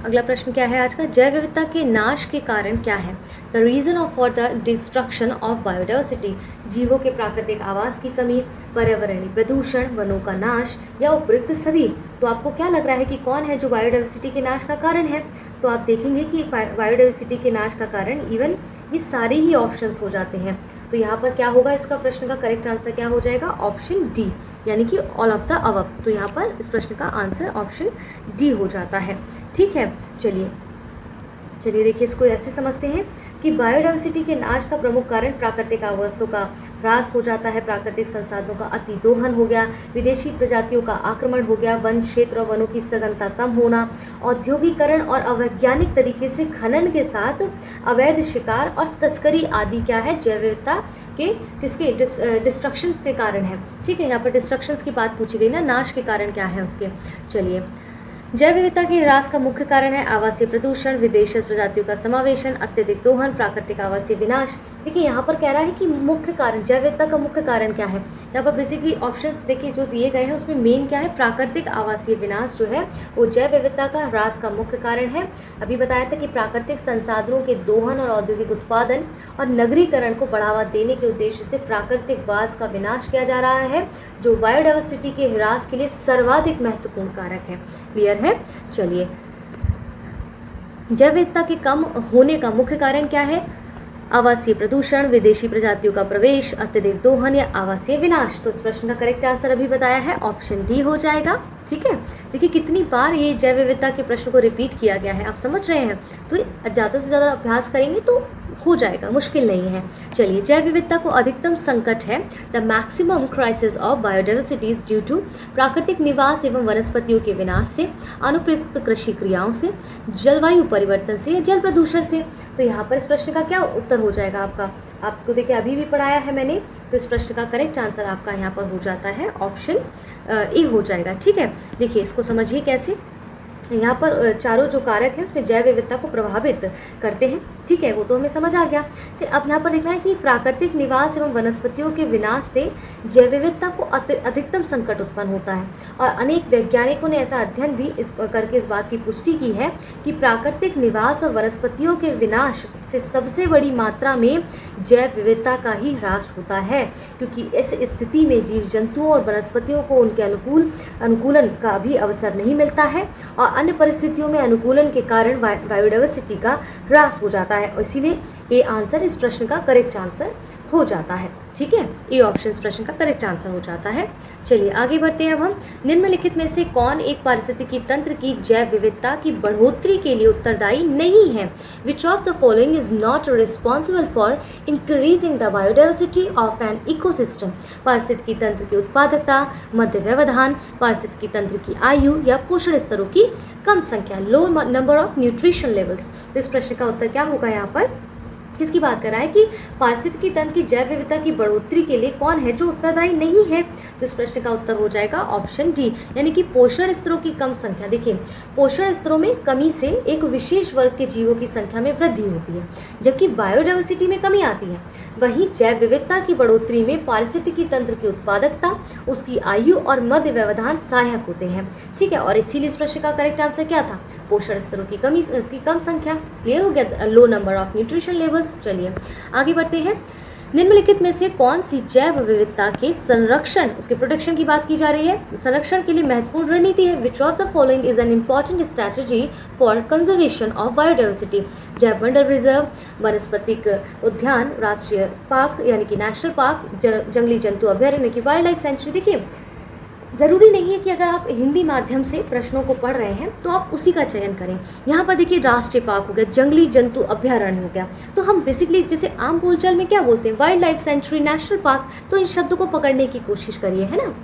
अगला प्रश्न क्या है आज का? जैव विविधता के नाश के कारण क्या है? The reason of for the destruction of biodiversity. जीवों के प्राकृतिक आवास की कमी, पर्यावरणीय प्रदूषण, वनों का नाश या उपयुक्त सभी। तो आपको क्या लग रहा है कि कौन है जो बायोडाइवर्सिटी के नाश का कारण है? तो आप देखेंगे कि बायोडाइवर्सिटी के नाश का कारण इवन ये सारे ही ऑप्शंस हो जाते हैं। तो यहाँ पर क्या होगा? इसका प्रश्न का करेक्ट आंसर क्या हो जाएगा? ऑप्शन डी, यानी कि ऑल ऑफ द अबव। तो यहाँ पर इस प्रश्न का आंसर ऑप्शन डी हो जाता है। ठीक है, चलिए देखिए इसको ऐसे समझते हैं कि बायोडाइवर्सिटी के नाश का प्रमुख कारण प्राकृतिक आवासों का ह्रास हो जाता है, प्राकृतिक संसाधनों का अति दोहन हो गया, विदेशी प्रजातियों का आक्रमण हो गया, वन क्षेत्र और वनों की सघनता कम होना, औद्योगिकरण और अवैज्ञानिक तरीके से खनन के साथ अवैध शिकार और तस्करी आदि क्या है? जैव विविधता के किसके डिस्ट्रक्शंस के कारण है। ठीक है, यहाँ पर डिस्ट्रक्शंस की बात पूछी गई ना, नाश के कारण क्या है उसके। चलिए, जैव विविधता के ह्रास का मुख्य कारण है आवासीय प्रदूषण, विदेशी प्रजातियों का समावेशन, अत्यधिक दोहन, प्राकृतिक आवासीय विनाश। देखिए यहाँ पर कह रहा है कि मुख्य कारण, जैव विविधता का मुख्य कारण क्या है? यहाँ पर बेसिकली ऑप्शंस देखिए जो दिए गए हैं उसमें मेन क्या है? प्राकृतिक आवासीय विनाश जो है वो जैव विविधता का ह्रास का मुख्य कारण है। अभी बताया था कि प्राकृतिक संसाधनों के दोहन और औद्योगिक उत्पादन और नगरीकरण को बढ़ावा देने के उद्देश्य से प्राकृतिक वास का विनाश किया जा रहा है, जो बायोडाइवर्सिटी के ह्रास के लिए सर्वाधिक महत्वपूर्ण कारक है। क्लियर है? चलिए, जैव विविधता के कम होने का मुख्य कारण क्या है? आवासीय प्रदूषण, विदेशी प्रजातियों का प्रवेश, अत्यधिक दोहन या आवासीय विनाश। तो इस प्रश्न का करेक्ट आंसर अभी बताया है ऑप्शन डी हो जाएगा। ठीक है, देखिए कितनी बार ये जैव विविधता के प्रश्न को रिपीट किया गया है, आप समझ रहे हैं। तो ज़्यादा से ज़्यादा अभ्यास करेंगे तो हो जाएगा, मुश्किल नहीं है। चलिए, जैव विविधता को अधिकतम संकट है। The maximum crisis of biodiversity is due to प्राकृतिक निवास एवं वनस्पतियों के विनाश से, अनुप्रयुक्त कृषि क्रियाओं से, जलवायु परिवर्तन से या जल प्रदूषण से। तो यहाँ पर इस प्रश्न का क्या उत्तर हो जाएगा आपका? आपको देखिए अभी भी पढ़ाया है मैंने, तो इस प्रश्न का करेक्ट आंसर आपका यहाँ पर हो जाता है ऑप्शन ए हो जाएगा। ठीक है, देखिए इसको समझिए कैसे। यहाँ पर चारों जो कारक हैं उसमें जैव विविधता को प्रभावित करते हैं। ठीक है, वो तो हमें समझ आ गया। तो अब यहाँ पर देखना है कि प्राकृतिक निवास एवं वनस्पतियों के विनाश से जैव विविधता को अधिकतम संकट उत्पन्न होता है। और अनेक वैज्ञानिकों ने ऐसा अध्ययन भी करके इस बात की पुष्टि की है कि प्राकृतिक निवास और वनस्पतियों के विनाश से सबसे बड़ी मात्रा में जैव विविधता का ही ह्रास होता है, क्योंकि इस स्थिति में जीव जंतुओं और वनस्पतियों को उनके अनुकूलन का भी अवसर नहीं मिलता है और अन्य परिस्थितियों में अनुकूलन के कारण बायोडाइवर्सिटी का ह्रास हो जाता है। इसीलिए ए आंसर इस प्रश्न का करेक्ट आंसर हो जाता है। ठीक है, ए ऑप्शन इस प्रश्न का करेक्ट आंसर हो जाता है। चलिए आगे बढ़ते हैं अब हम। निम्नलिखित में से कौन एक पारिस्थितिकी तंत्र की जैव विविधता की बढ़ोतरी के लिए उत्तरदायी नहीं है? Which of the following is not responsible for increasing the biodiversity of an ecosystem? पारिस्थितिकी तंत्र की उत्पादकता, मध्य व्यवधान, पारिस्थितिकी तंत्र की आयु या पोषण स्तरों की कम संख्या, लो नंबर ऑफ न्यूट्रिशन लेवल्स। तो इस प्रश्न का उत्तर क्या होगा? यहाँ पर किसकी बात कर रहा है कि पारिस्थितिकी तंत्र की जैव विविधता की बढ़ोतरी के लिए कौन है जो उत्तरदायी नहीं है? तो इस प्रश्न का उत्तर हो जाएगा ऑप्शन डी, यानी कि पोषण स्तरों की कम संख्या। देखिए, पोषण स्तरों में कमी से एक विशेष वर्ग के जीवों की संख्या में वृद्धि होती है, जबकि बायोडाइवर्सिटी में कमी आती है। वहीं जैव विविधता की बढ़ोतरी में पारिस्थितिकी तंत्र की उत्पादकता, उसकी आयु और मध्य व्यवधान सहायक होते हैं। ठीक है, और इसीलिए इस प्रश्न का करेक्ट आंसर क्या था? पोषण स्तरों की कम संख्या। क्लियर हो गया? लो नंबर ऑफ न्यूट्रिशन लेवल्स। चलिए आगे बढ़ते हैं। निम्नलिखित में से कौन सी जैव विविधता के संरक्षण, उसके प्रोटेक्शन की बात की जा रही है, संरक्षण के लिए महत्वपूर्ण रणनीति है? Which of the following is an important strategy for conservation of biodiversity? जैव मंडल रिजर्व, वनस्पतिक उद्यान, राष्ट्रीय पार्क यानी कि नेशनल पार्क, जंगली जंतु अभयारण्य की वाइल्ड लाइफ सेंचुरी। देखिए, ज़रूरी नहीं है कि अगर आप हिंदी माध्यम से प्रश्नों को पढ़ रहे हैं तो आप उसी का चयन करें। यहाँ पर देखिए, राष्ट्रीय पार्क हो गया, जंगली जंतु अभयारण्य हो गया, तो हम बेसिकली जैसे आम बोलचाल में क्या बोलते हैं, wild life sanctuary, national park, तो इन शब्दों को पकड़ने की कोशिश करिए, है ना।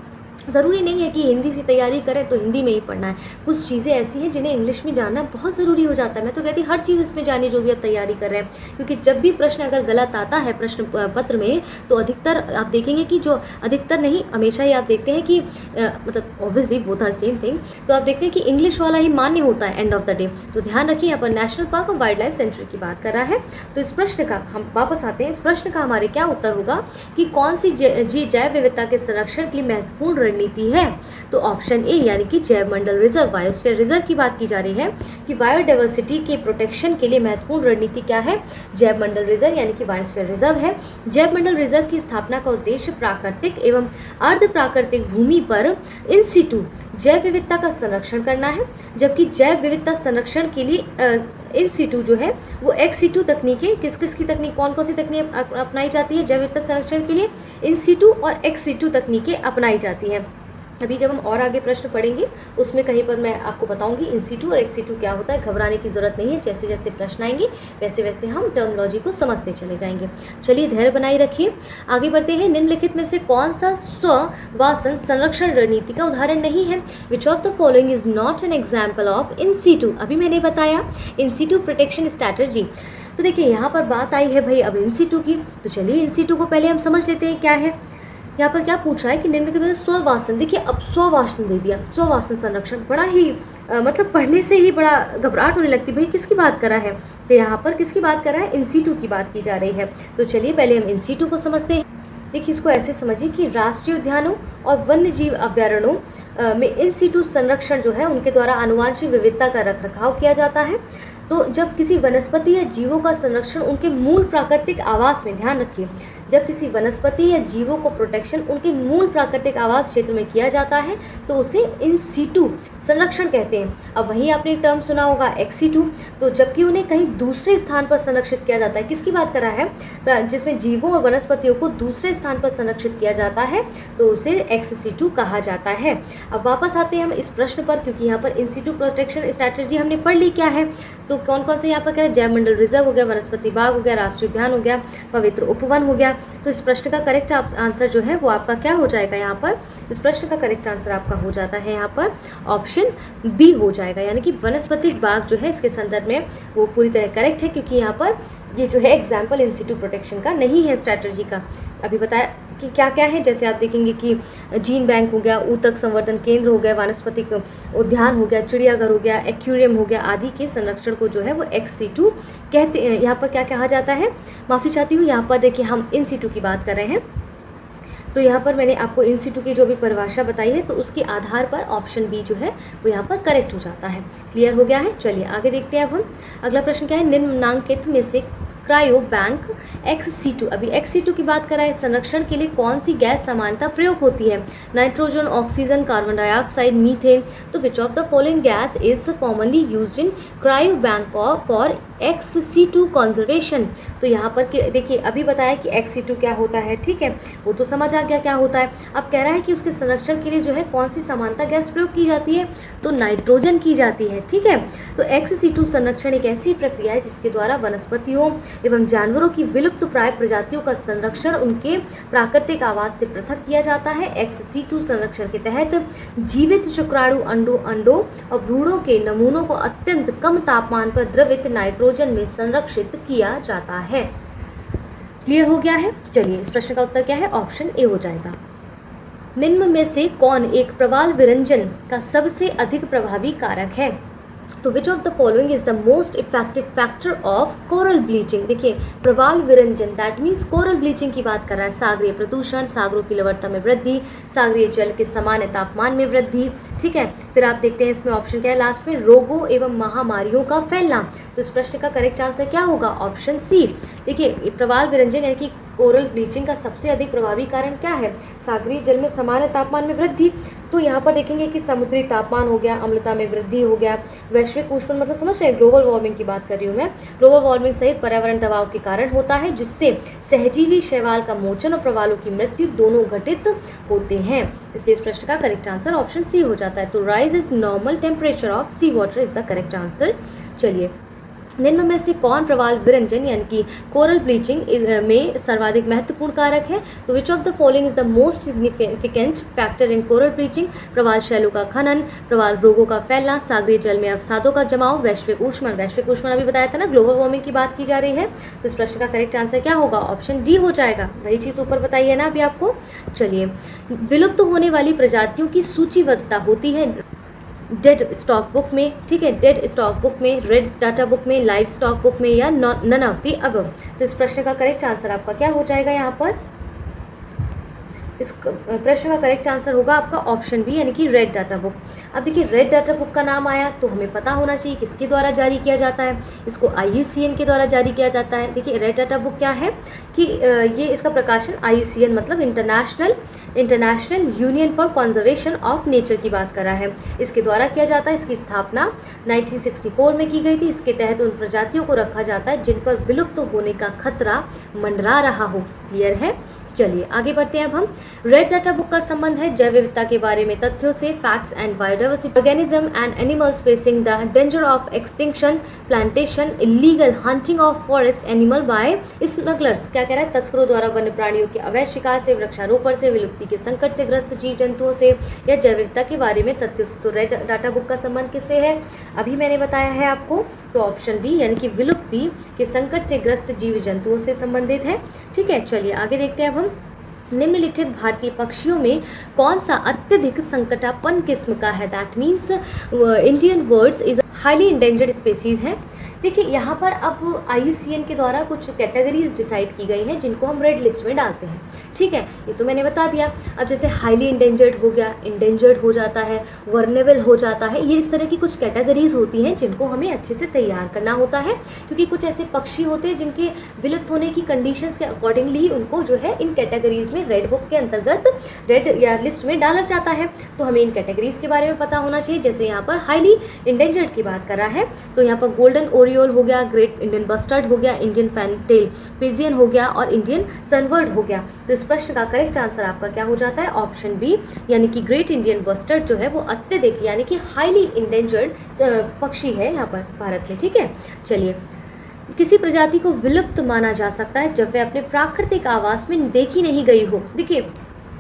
ज़रूरी नहीं है कि हिंदी से तैयारी करें तो हिंदी में ही पढ़ना है। कुछ चीज़ें ऐसी हैं जिन्हें इंग्लिश में जानना बहुत ज़रूरी हो जाता है। मैं तो कहती हर चीज़ इसमें जानिए जो भी आप तैयारी कर रहे हैं, क्योंकि जब भी प्रश्न अगर गलत आता है प्रश्न पत्र में, तो अधिकतर आप देखेंगे कि जो अधिकतर नहीं, हमेशा ही आप देखते हैं कि मतलब obviously both are same thing, तो आप देखते हैं कि इंग्लिश वाला ही मान्य होता है एंड ऑफ द डे। तो ध्यान रखिए, यहाँ पर नेशनल पार्क और वाइल्ड लाइफ सेंचुरी की बात कर रहा है। तो इस प्रश्न का हम वापस आते हैं, इस प्रश्न का हमारे क्या उत्तर होगा कि कौन सी जैव विविधता के संरक्षण के लिए महत्वपूर्ण रणनीति है? तो ऑप्शन ए यानी कि जैव मंडल रिजर्व, बायोस्फीयर रिजर्व की बात की जा रही है कि बायोडाइवर्सिटी के प्रोटेक्शन के लिए महत्वपूर्ण रणनीति क्या है? जैव मंडल रिजर्व यानी कि बायोस्फीयर रिजर्व है। जैव मंडल रिजर्व की स्थापना का उद्देश्य प्राकृतिक एवं अर्ध प्राकृतिक भूमि पर इन सिटू जैव विविधता का संरक्षण करना है, जबकि जैव विविधता संरक्षण के लिए इन सिटू जो है वो एक्स सिटू तकनीकें, किस किस की तकनीक, कौन कौन सी तकनीक अपनाई जाती है जैव विविधता संरक्षण के लिए? इन सिटू और एक्स सिटू तकनीकें अपनाई जाती हैं। अभी जब हम और आगे प्रश्न पढ़ेंगे उसमें कहीं पर मैं आपको बताऊंगी इन सिटू और एक्स सिटू क्या होता है। घबराने की जरूरत नहीं है, जैसे जैसे प्रश्न आएंगे वैसे वैसे हम टर्मिनोलॉजी को समझते चले जाएंगे। चलिए धैर्य बनाए रखिए, आगे बढ़ते हैं। निम्नलिखित में से कौन सा स्ववासन संरक्षण रणनीति का उदाहरण नहीं है? Which of the following is not an example of इन सिटू? अभी मैंने बताया इन सिटू प्रोटेक्शन स्ट्रैटेजी। तो देखिए, यहाँ पर बात आई है भाई अब इन सिटू की, तो चलिए इन सिटू को पहले हम समझ लेते हैं क्या है। यहाँ पर क्या पूछ रहा है कि निम्नलिखित में स्ववासन, देखिए अब स्ववासन दे दिया, स्ववासन संरक्षण, बड़ा ही मतलब पढ़ने से ही बड़ा घबराहट होने लगती, भाई किसकी बात कर रहा है? तो यहाँ पर किसकी बात कर रहा है? इन सिटू की बात की जा रही है। तो चलिए पहले हम इन सिटू को समझते हैं। देखिए, इसको ऐसे समझिए कि राष्ट्रीय उद्यानों और वन्य जीव अभयारण्यों में इन सिटू संरक्षण जो है उनके द्वारा आनुवांशिक विविधता का रखरखाव किया जाता है। तो जब किसी वनस्पति या जीवों का संरक्षण उनके मूल प्राकृतिक आवास में, ध्यान रखिए, जब किसी वनस्पति या जीवों को प्रोटेक्शन उनके मूल प्राकृतिक आवास क्षेत्र में किया जाता है तो उसे इन सिटू संरक्षण कहते हैं। अब वहीं आपने एक टर्म सुना होगा एक्स सिटू, तो जबकि उन्हें कहीं दूसरे स्थान पर संरक्षित किया जाता है, किसकी बात कर रहा है? जिसमें जीवों और वनस्पतियों को दूसरे स्थान पर संरक्षित किया जाता है तो उसे एक्स सिटू कहा जाता है। अब वापस आते हैं हम इस प्रश्न पर, क्योंकि यहाँ पर इन सिटू प्रोटेक्शन स्ट्रैटेजी हमने पढ़ ली क्या है। तो कौन कौन से यहाँ पर क्या है? जैव मंडल रिजर्व हो गया, वनस्पति बाग हो गया, राष्ट्रीय उद्यान हो गया, पवित्र उपवन हो गया। तो इस प्रश्न का करेक्ट आंसर जो है वो आपका क्या हो जाएगा? यहाँ पर इस प्रश्न का करेक्ट आंसर आपका हो जाता है यहाँ पर ऑप्शन बी हो जाएगा, यानी कि वनस्पतिक बाग जो है इसके संदर्भ में वो पूरी तरह करेक्ट है, क्योंकि यहाँ पर ये जो है एग्जाम्पल इन सिटू प्रोटेक्शन का नहीं है स्ट्रैटेजी का। अभी बताया कि क्या क्या है, जैसे आप देखेंगे कि जीन बैंक हो गया, ऊतक संवर्धन केंद्र हो गया, वानस्पतिक उद्यान हो गया, चिड़ियाघर हो गया, एक्वेरियम हो गया, आदि के संरक्षण को जो है वो एक्स सिटू कहते हैं। यहाँ पर क्या कहा जाता है, माफ़ी चाहती हूँ, यहाँ पर देखिए हम इन सिटू की बात कर रहे हैं। तो यहाँ पर मैंने आपको इन सिटू की जो भी परिभाषा बताई है तो उसके आधार पर ऑप्शन बी जो है वो यहाँ पर करेक्ट हो जाता है। क्लियर हो गया है? चलिए आगे देखते हैं अब हम। अगला प्रश्न क्या है? निम्नांकित में से क्रायो बैंक एक्स सिटू, अभी एक्स सिटू की बात करा है, संरक्षण के लिए कौन सी गैस समानता प्रयोग होती है? Nitrogen, oxygen, carbon dioxide, methane. तो which of the following gas is commonly used in cryo bank for ex situ conservation? तो यहाँ पर देखिए अभी बताया कि एक्स सिटू क्या होता है, ठीक है, वो तो समझ आ गया क्या होता है। अब कह रहा है कि उसके संरक्षण के लिए जो है कौन सी समानता गैस प्रयोग की जाती है? तो नाइट्रोजन की जाती है, ठीक है। तो एक्स सिटू संरक्षण एक ऐसी प्रक्रिया है जिसके द्वारा वनस्पतियों एवं जानवरों की विलुप्त प्राय प्रजातियों का संरक्षण उनके प्राकृतिक आवास से पृथक किया जाता है। एक्स सिटू संरक्षण के तहत जीवित शुक्राणु अंडों और भ्रूणों के नमूनों को अत्यंत कम तापमान पर द्रवित नाइट्रोजन में संरक्षित किया जाता है। क्लियर हो गया है? चलिए इस प्रश्न का उत्तर क्या है? ऑप्शन ए हो जाएगा। निम्न में से कौन एक प्रवाल विरंजन का सबसे अधिक प्रभावी कारक है? तो which of the following is the most effective factor of coral bleaching? देखिए प्रवाल विरंजन दैट मीन्स कोरल ब्लीचिंग की बात कर रहा है। सागरीय प्रदूषण, सागरों की लवणता में वृद्धि, सागरीय जल के सामान्य तापमान में वृद्धि, ठीक है। फिर आप देखते हैं इसमें ऑप्शन क्या है लास्ट में, रोगों एवं महामारियों का फैलना। तो इस प्रश्न का करेक्ट आंसर क्या होगा? Option C. देखिए प्रवाल विरंजन यानी कि कोरल ब्लीचिंग का सबसे अधिक प्रभावी कारण क्या है? सागरीय जल में सामान्य तापमान में वृद्धि। तो यहाँ पर देखेंगे कि समुद्री तापमान हो गया, अम्लता में वृद्धि हो गया, वैश्विक ऊष्मन मतलब समझ रहे हैं, ग्लोबल वार्मिंग की बात कर रही हूँ मैं। ग्लोबल वार्मिंग सहित पर्यावरण दबाव के कारण होता है, जिससे सहजीवी शैवाल का मोचन और प्रवालों की मृत्यु दोनों घटित होते हैं। इसलिए इस प्रश्न का करेक्ट आंसर ऑप्शन सी हो जाता है। तो rise is normal temperature of sea water is the correct answer. चलिए, निम्न में से कौन प्रवाल विरंजन यानी कि कोरल ब्लीचिंग में सर्वाधिक महत्वपूर्ण कारक है? तो which of the following is the most significant factor in coral bleaching? प्रवाल शैलों का खनन, प्रवाल रोगों का फैलना, सागरीय जल में अवसादों का जमाव, वैश्विक ऊष्मन। वैश्विक ऊष्मन अभी बताया था ना, ग्लोबल वार्मिंग की बात की जा रही है। तो इस प्रश्न का करेक्ट आंसर क्या होगा? ऑप्शन डी हो जाएगा। वही चीज़ ऊपर बताई है ना अभी आपको। चलिए, विलुप्त होने वाली प्रजातियों की सूचीबद्धता होती है डेड स्टॉक बुक में, ठीक है, डेड स्टॉक बुक में, रेड डाटा बुक में, लाइव स्टॉक बुक में या नन ऑफ द अबव। तो इस प्रश्न का करेक्ट आंसर आपका क्या हो जाएगा? यहाँ पर इस प्रश्न का करेक्ट आंसर होगा आपका ऑप्शन बी यानी कि रेड डाटा बुक। अब देखिए, रेड डाटा बुक का नाम आया तो हमें पता होना चाहिए किसके द्वारा जारी किया जाता है। इसको IUCN के द्वारा जारी किया जाता है। देखिए, रेड डाटा बुक क्या है कि ये इसका प्रकाशन IUCN मतलब international union for conservation of nature की बात करा है, इसके द्वारा किया जाता है। इसकी स्थापना 1964 में की गई थी। इसके तहत उन प्रजातियों को रखा जाता है जिन पर विलुप्त होने का खतरा मंडरा रहा हो। क्लियर है? चलिए आगे बढ़ते हैं। अब हम रेड डाटा बुक का संबंध है जैव विविधता के बारे में तथ्यों से, facts and biodiversity, organism and animals facing the danger of extinction, plantation, illegal hunting of forest animal by smugglers. क्या कह रहा है? तस्करों द्वारा वन्य प्राणियों के अवैध शिकार से, वृक्षारोपण से, विलुप्ति के संकट से ग्रस्त जीव जंतुओं से या जैव विविधता के बारे में तथ्यों से। तो रेड डाटा बुक का संबंध किससे है? अभी मैंने बताया है आपको। तो ऑप्शन बी यानी कि विलुप्ति के संकट से ग्रस्त जीव जंतुओं से संबंधित है। ठीक है, चलिए आगे देखते हैं। अब हम निम्नलिखित भारतीय पक्षियों में कौन सा अत्यधिक संकटापन्न किस्म का है? That means Indian birds is highly endangered species है। देखिए, यहाँ पर अब IUCN के द्वारा कुछ कैटेगरीज डिसाइड की गई हैं जिनको हम रेड लिस्ट में डालते हैं। ठीक है, ये तो मैंने बता दिया। अब जैसे हाईली इंडेंजर्ड हो गया, इंडेंजर्ड हो जाता है, वर्नेबल हो जाता है, ये इस तरह की कुछ कैटेगरीज होती हैं जिनको हमें अच्छे से तैयार करना होता है, क्योंकि कुछ ऐसे पक्षी होते हैं जिनके विलुप्त होने की कंडीशंस के अकॉर्डिंगली उनको जो है इन कैटेगरीज में रेड बुक के अंतर्गत रेड या लिस्ट में डाला जाता है। तो हमें इन कैटेगरीज के बारे में पता होना चाहिए। जैसे यहाँ पर हाईली इंडेंजर्ड की बात करा है तो यहाँ पर गोल्डन ओरियोल हो गया, ग्रेट इंडियन बस्टर्ड हो गया, इंडियन फैनटेल पिजियन हो गया और इंडियन सनबर्ड हो गया। तो इस प्रश्न का करेक्ट आंसर आपका क्या हो जाता है? ऑप्शन बी यानी कि ग्रेट इंडियन बस्टर्ड जो है वो अत्यधिक यानी कि हाईली इंडेंजर्ड पक्षी है यहाँ पर भारत में। ठीक है, चलिए, किसी प्रजाति को विलुप्त माना जा सकता है जब वह अपने प्राकृतिक आवास में देखी नहीं गई हो। देखिए,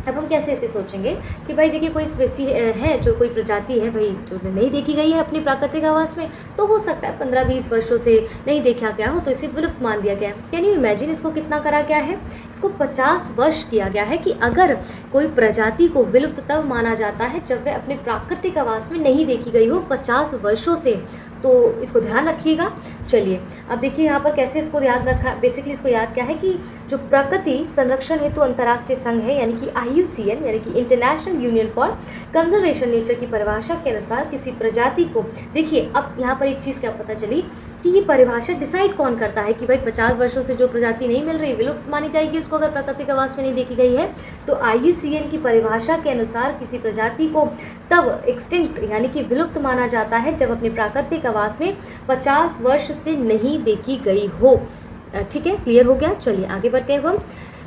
अब हम कैसे इसे सोचेंगे कि भाई देखिए कोई स्पेसी है जो कोई प्रजाति है भाई जो नहीं देखी गई है अपनी प्राकृतिक आवास में, तो हो सकता है 15-20 वर्षों से नहीं देखा गया हो तो इसे विलुप्त मान दिया गया। कैन यू इमेजिन इसको कितना करा गया है? इसको 50 वर्ष किया गया है कि अगर कोई प्रजाति को विलुप्त तब माना जाता है जब वह अपने प्राकृतिक आवास में नहीं देखी गई हो 50 वर्षों से। तो इसको ध्यान रखिएगा। चलिए अब देखिए यहाँ पर कैसे इसको याद रखा। बेसिकली इसको याद क्या है कि जो प्रकृति संरक्षण हेतु अंतर्राष्ट्रीय संघ है यानी कि IUCN यानी कि international union for conservation nature की परिभाषा के अनुसार किसी प्रजाति को, देखिए अब यहाँ पर एक चीज़ क्या पता चली कि ये परिभाषा डिसाइड कौन करता है कि भाई 50 वर्षों से जो प्रजाति नहीं मिल रही विलुप्त मानी जाएगी उसको अगर प्राकृतिक आवास में नहीं देखी गई है। तो IUCN की परिभाषा के अनुसार किसी प्रजाति को तब एक्सटिंक्ट यानी कि विलुप्त माना जाता है जब अपने प्राकृतिक आवास में 50 वर्ष से नहीं देखी गई हो। ठीक है, क्लियर हो गया। चलिए आगे बढ़ते हैं। हम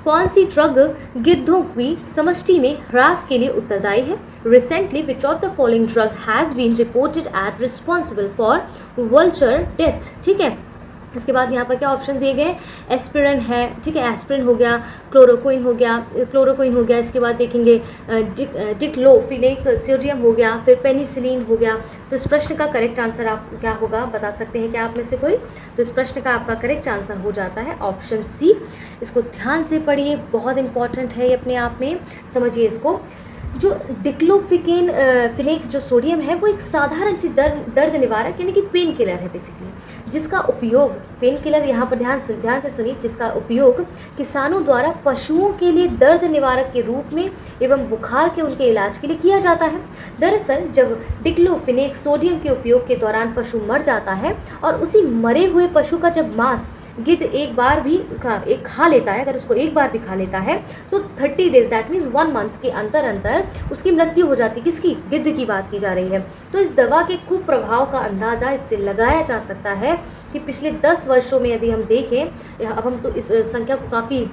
कौन सी ड्रग गिद्धों की समष्टि में ह्रास के लिए उत्तरदायी है? Recently which of the following drug has been reported at responsible for vulture death? ठीक है, इसके बाद यहाँ पर क्या ऑप्शन दिए गए? एस्पिरिन है, ठीक है, एस्पिरिन हो गया, क्लोरोक्विन हो गया, इसके बाद देखेंगे डिक्लोफिनेक सोडियम हो गया, फिर पेनिसिलिन हो गया। तो इस प्रश्न का करेक्ट आंसर आप क्या होगा बता सकते हैं क्या आप में से कोई? तो इस प्रश्न का आपका करेक्ट आंसर हो जाता है ऑप्शन सी। इसको ध्यान से पढ़िए, बहुत इंपॉर्टेंट है ये, अपने आप में समझिए इसको। जो डिक्लोफिनेक जो सोडियम है वो एक साधारण सी दर्द निवारक यानी कि पेन किलर है बेसिकली, जिसका उपयोग पेन किलर यहाँ पर ध्यान से सुनिए, जिसका उपयोग किसानों द्वारा पशुओं के लिए दर्द निवारक के रूप में एवं बुखार के उनके इलाज के लिए किया जाता है। दरअसल जब डिक्लोफिनेक सोडियम के उपयोग के दौरान पशु मर जाता है और उसी मरे हुए पशु का जब मांस गिद्ध एक बार भी खा लेता है, अगर उसको एक बार भी खा लेता है तो 30 डेज दैट मीन्स 1 मंथ के अंतर अंतर उसकी मृत्यु हो जाती है। किसकी? गिद्ध की बात की जा रही है। तो इस दवा के कुप्रभाव का अंदाज़ा इससे लगाया जा सकता है कि पिछले 10 वर्षों में यदि हम देखें, अब हम तो इस संख्या को काफ़ी,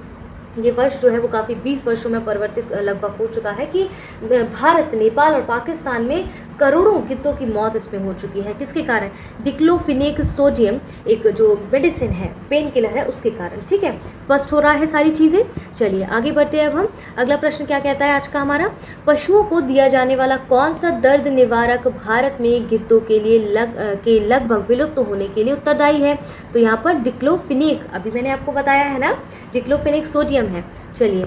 ये वर्ष जो है वो काफ़ी 20 वर्षों में परिवर्तित लगभग हो चुका है कि भारत, नेपाल और पाकिस्तान में करोड़ों गिद्धों की मौत इसमें हो चुकी है। किसके कारण? डिक्लोफिनेक सोडियम एक जो मेडिसिन है, पेन किलर है, उसके कारण। ठीक है, स्पष्ट हो रहा है सारी चीज़ें। चलिए आगे बढ़ते हैं अब हम। अगला प्रश्न क्या कहता है आज का हमारा? पशुओं को दिया जाने वाला कौन सा दर्द निवारक भारत में गिद्धों के लिए लगभग विलुप्त होने के लिए उत्तरदायी है? तो यहाँ पर डिक्लोफिनेक, अभी मैंने आपको बताया है ना, डिक्लोफिनेक सोडियम है। चलिए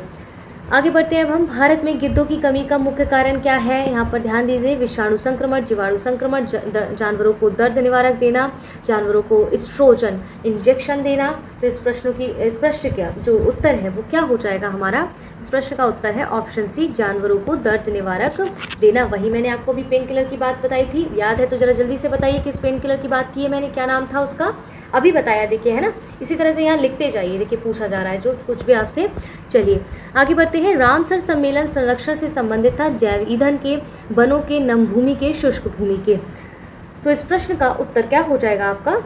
आगे बढ़ते हैं अब हम। भारत में गिद्धों की कमी का मुख्य कारण क्या है? यहाँ पर ध्यान दीजिए, विषाणु संक्रमण, जीवाणु संक्रमण, जानवरों को दर्द निवारक देना, जानवरों को एस्ट्रोजन इंजेक्शन देना। तो इस प्रश्न का जो उत्तर है वो क्या हो जाएगा हमारा? इस प्रश्न का उत्तर है ऑप्शन सी, जानवरों को दर्द निवारक देना। वही मैंने आपको अभी पेन किलर की बात बताई थी, याद है तो जरा जल्दी से बताइए किस पेन किलर की बात की है मैंने, क्या नाम था उसका? अभी बताया, देखिए है ना। इसी तरह से यहाँ लिखते जाइए, देखिए पूछा जा रहा है जो कुछ भी आपसे। चलिए आगे बढ़ते हैं। रामसर सम्मेलन संरक्षण से संबंधित था, जैव ईंधन के, वनों के, नम भूमि के, शुष्क भूमि के। तो इस प्रश्न का उत्तर क्या हो जाएगा आपका?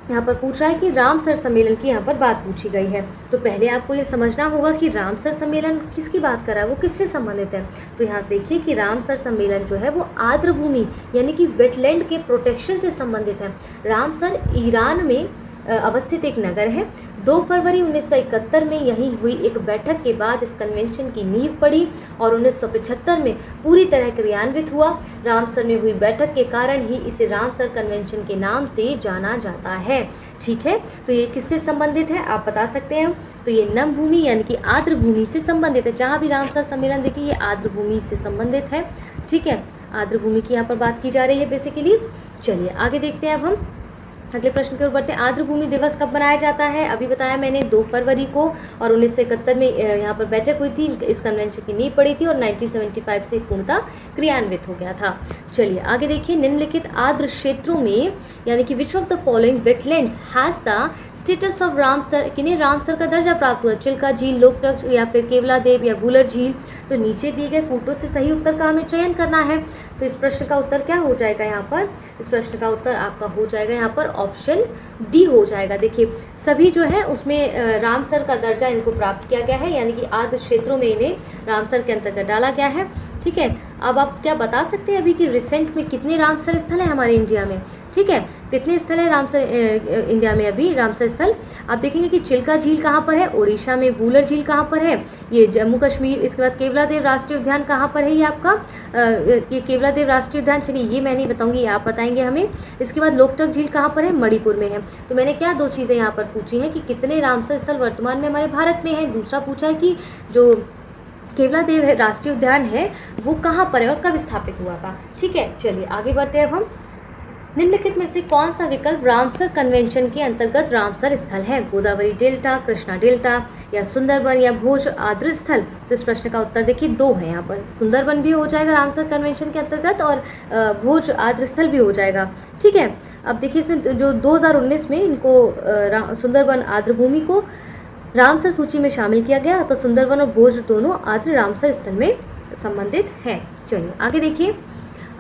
यहाँ पर पूछ रहा है कि रामसर सम्मेलन की यहाँ पर बात पूछी गई है। तो पहले आपको ये समझना होगा कि रामसर सम्मेलन किसकी बात कर रहा है, वो किससे संबंधित है। तो यहाँ देखिए कि रामसर सम्मेलन जो है वो आर्द्र भूमि यानी कि वेटलैंड के प्रोटेक्शन से संबंधित है। रामसर ईरान में अवस्थित एक नगर है। 2 फरवरी 1971 में यहीं हुई एक बैठक के बाद इस कन्वेंशन की नींव पड़ी और 1975 में पूरी तरह क्रियान्वित हुआ। रामसर में हुई बैठक के कारण ही इसे रामसर कन्वेंशन के नाम से जाना जाता है। ठीक है, तो ये किससे संबंधित है आप बता सकते हैं? तो ये नम भूमि यानी कि आर्द्र भूमि से संबंधित है। जहाँ भी रामसर सम्मेलन देखिए ये आर्द्र भूमि से संबंधित है। ठीक है, आर्द्र भूमि की यहाँ पर बात की जा रही है बेसिकली। चलिए आगे देखते हैं अब हम अगले प्रश्न की ओर बढ़ते हैं। आर्द्र भूमि दिवस कब मनाया जाता है? अभी बताया मैंने 2 फरवरी को, और 1971 में यहाँ पर बैठक हुई थी, इस कन्वेंशन की नींव पड़ी थी और 1975 से पूर्णतः क्रियान्वित हो गया था। चलिए आगे देखिए। निम्नलिखित आर्द्र क्षेत्रों में यानी कि विच of the following wetlands has the status of Ramsar, किन्हें रामसर का दर्जा प्राप्त हुआ? चिल्का झील, लोकटक या फिर केवलादेव या वूलर झील। तो नीचे दिए गए कूटों से सही उत्तर का हमें चयन करना है। तो इस प्रश्न का उत्तर क्या हो जाएगा यहाँ पर? इस प्रश्न का उत्तर आपका हो जाएगा यहाँ पर ऑप्शन डी हो जाएगा। देखिए सभी जो है उसमें रामसर का दर्जा इनको प्राप्त किया गया है, यानी कि आर्द्र क्षेत्रों में इन्हें रामसर के अंतर्गत डाला गया है। ठीक है, अब आप क्या बता सकते हैं अभी कि रिसेंट में कितने रामसर स्थल हैं हमारे इंडिया में? ठीक है, कितने स्थल है रामसर इंडिया में अभी रामसर स्थल? आप देखेंगे कि चिल्का झील कहाँ पर है, उड़ीसा में। वूलर झील कहाँ पर है, ये जम्मू कश्मीर। इसके बाद केवलादेव राष्ट्रीय उद्यान कहाँ पर है, ये आपका ये केवलादेव राष्ट्रीय उद्यान, चलिए ये मैं नहीं बताऊंगी, ये आप बताएंगे हमें। इसके बाद लोकटक झील कहाँ पर है, मणिपुर में है। तो मैंने क्या 2 चीज़ें यहाँ पर पूछी हैं कि कितने रामसर स्थल वर्तमान में हमारे भारत में हैं। दूसरा पूछा है कि जो केवलादेव राष्ट्रीय उद्यान है वो कहाँ पर है और कब स्थापित हुआ था। ठीक है, चलिए आगे बढ़ते हैं अब हम। निम्नलिखित में से कौन सा विकल्प रामसर कन्वेंशन के अंतर्गत रामसर स्थल है? गोदावरी डेल्टा, कृष्णा डेल्टा या सुंदरबन या भोज आर्द्र स्थल। तो इस प्रश्न का उत्तर देखिए 2 है यहाँ पर। सुंदरबन भी हो जाएगा रामसर कन्वेंशन के अंतर्गत और भोज आर्द्र स्थल भी हो जाएगा। ठीक है, अब देखिए इसमें जो 2019 में इनको सुंदरबन आर्द्र भूमि को रामसर सूची में शामिल किया गया, तो सुंदरबन और भोज दोनों आर्द्र रामसर स्थल में संबंधित है। चलिए आगे देखिए।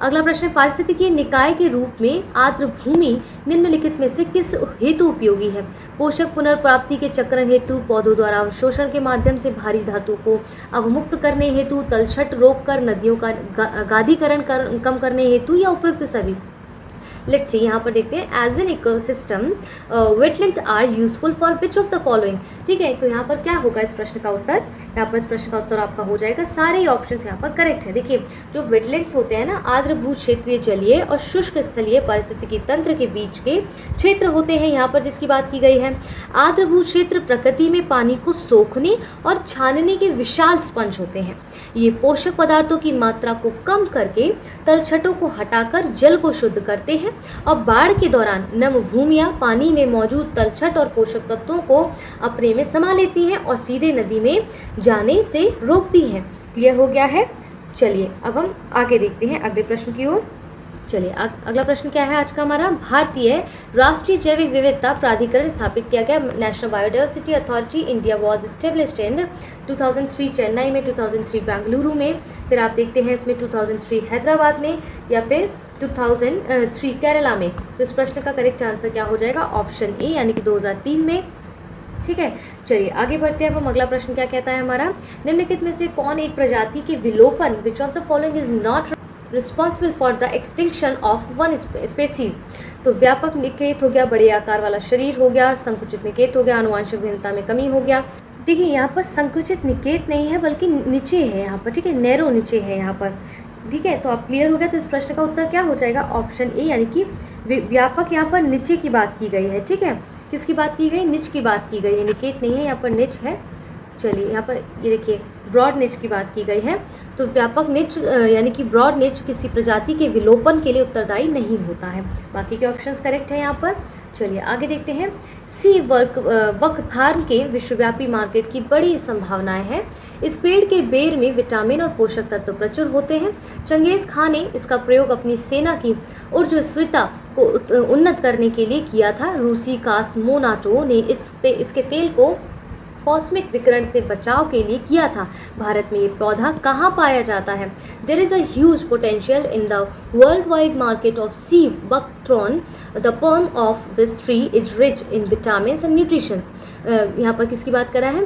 अगला प्रश्न है, पारिस्थितिकीय निकाय के रूप में आर्द्र भूमि निम्नलिखित में से किस हेतु उपयोगी है? पोषक पुनर्प्राप्ति के चक्रण हेतु, पौधों द्वारा अवशोषण के माध्यम से भारी धातु को अवमुक्त करने हेतु, तलछट रोककर नदियों का गादीकरण कम करने हेतु या उपयुक्त सभी। लेट्स सी, यहाँ पर देखते हैं। As an ecosystem wetlands are useful for which of the following. ठीक है, तो यहाँ पर क्या होगा इस प्रश्न का उत्तर? यहाँ पर इस प्रश्न का उत्तर आपका हो जाएगा, सारे ही ऑप्शंस यहाँ पर करेक्ट है। देखिए जो वेटलैंड्स होते हैं ना, आर्द्र भू क्षेत्रीय जलीय और शुष्क स्थलीय पारिस्थितिकी तंत्र के बीच के क्षेत्र होते हैं यहाँ पर जिसकी बात की गई है। आर्द्र भू क्षेत्र प्रकृति में पानी को सोखने और छानने के विशाल स्पंज होते हैं। ये पोषक पदार्थों की मात्रा को कम करके तलछटों को हटाकर जल को शुद्ध करते हैं और बाढ़ के दौरान नम भूमियां पानी में मौजूद तलछट और पोषक तत्वों को अपने में समा लेती हैं और सीधे नदी में जाने से रोकती हैं। क्लियर हो गया है? चलिए अब हम आगे देखते हैं अगले प्रश्न की ओर। चलिए अगला प्रश्न क्या है आज का हमारा। भारतीय राष्ट्रीय जैविक विविधता प्राधिकरण स्थापित किया गया। National biodiversity authority India was established in 2003 Chennai में, 2003 बेंगलुरु में, फिर आप देखते हैं इसमें 2003 हैदराबाद में या फिर 2003 केरला में। तो इस प्रश्न का करेक्ट आंसर क्या हो जाएगा, ऑप्शन ए यानी कि 2003 में। ठीक है, चलिए आगे बढ़ते हैं। अब हम अगला प्रश्न क्या कहता है हमारा, निम्नलिखित में से कौन एक प्रजाति के विलोपन, विच of the following is not responsible for the extinction of one species. तो व्यापक निकेत हो गया, बड़े आकार वाला शरीर हो गया, संकुचित निकेत हो गया, आनुवंशिक भिन्नता में कमी हो गया। देखिए यहाँ पर संकुचित निकेत नहीं है बल्कि नीचे है यहाँ पर, ठीक है, नैरो नीचे है यहाँ पर। ठीक है, तो आप क्लियर हो गया। तो इस प्रश्न का उत्तर क्या हो जाएगा, ऑप्शन ए यानी कि व्यापक यहाँ पर नीचे की बात की गई है। ठीक है, किसकी बात की गई, निच की बात की गई है, निकेत नहीं है यहाँ पर, निच है। चलिए यहाँ पर ये देखिए ब्रॉड निच की बात की गई है। तो व्यापक निच यानी कि ब्रॉड निच किसी प्रजाति के विलोपन के लिए उत्तरदायी नहीं होता है। बाकी के ऑप्शंस करेक्ट हैं यहाँ पर। चलिए आगे देखते हैं। सी वकथार्न के विश्वव्यापी मार्केट की बड़ी संभावनाएं हैं। इस पेड़ के बेर में विटामिन और पोषक तत्व प्रचुर होते हैं। चंगेज खान ने इसका प्रयोग अपनी सेना की ऊर्ज्वस्विता को उन्नत करने के लिए किया था। रूसी कॉस्मोनाटों ने इसके तेल को कॉस्मिक विकिरण से बचाव के लिए किया था। भारत में ये पौधा कहाँ पाया जाता है। There is a huge potential in the world wide market of sea buckthorn. The perm of this tree is rich in vitamin and nutritions. यहाँ पर किसकी बात कर रहा है,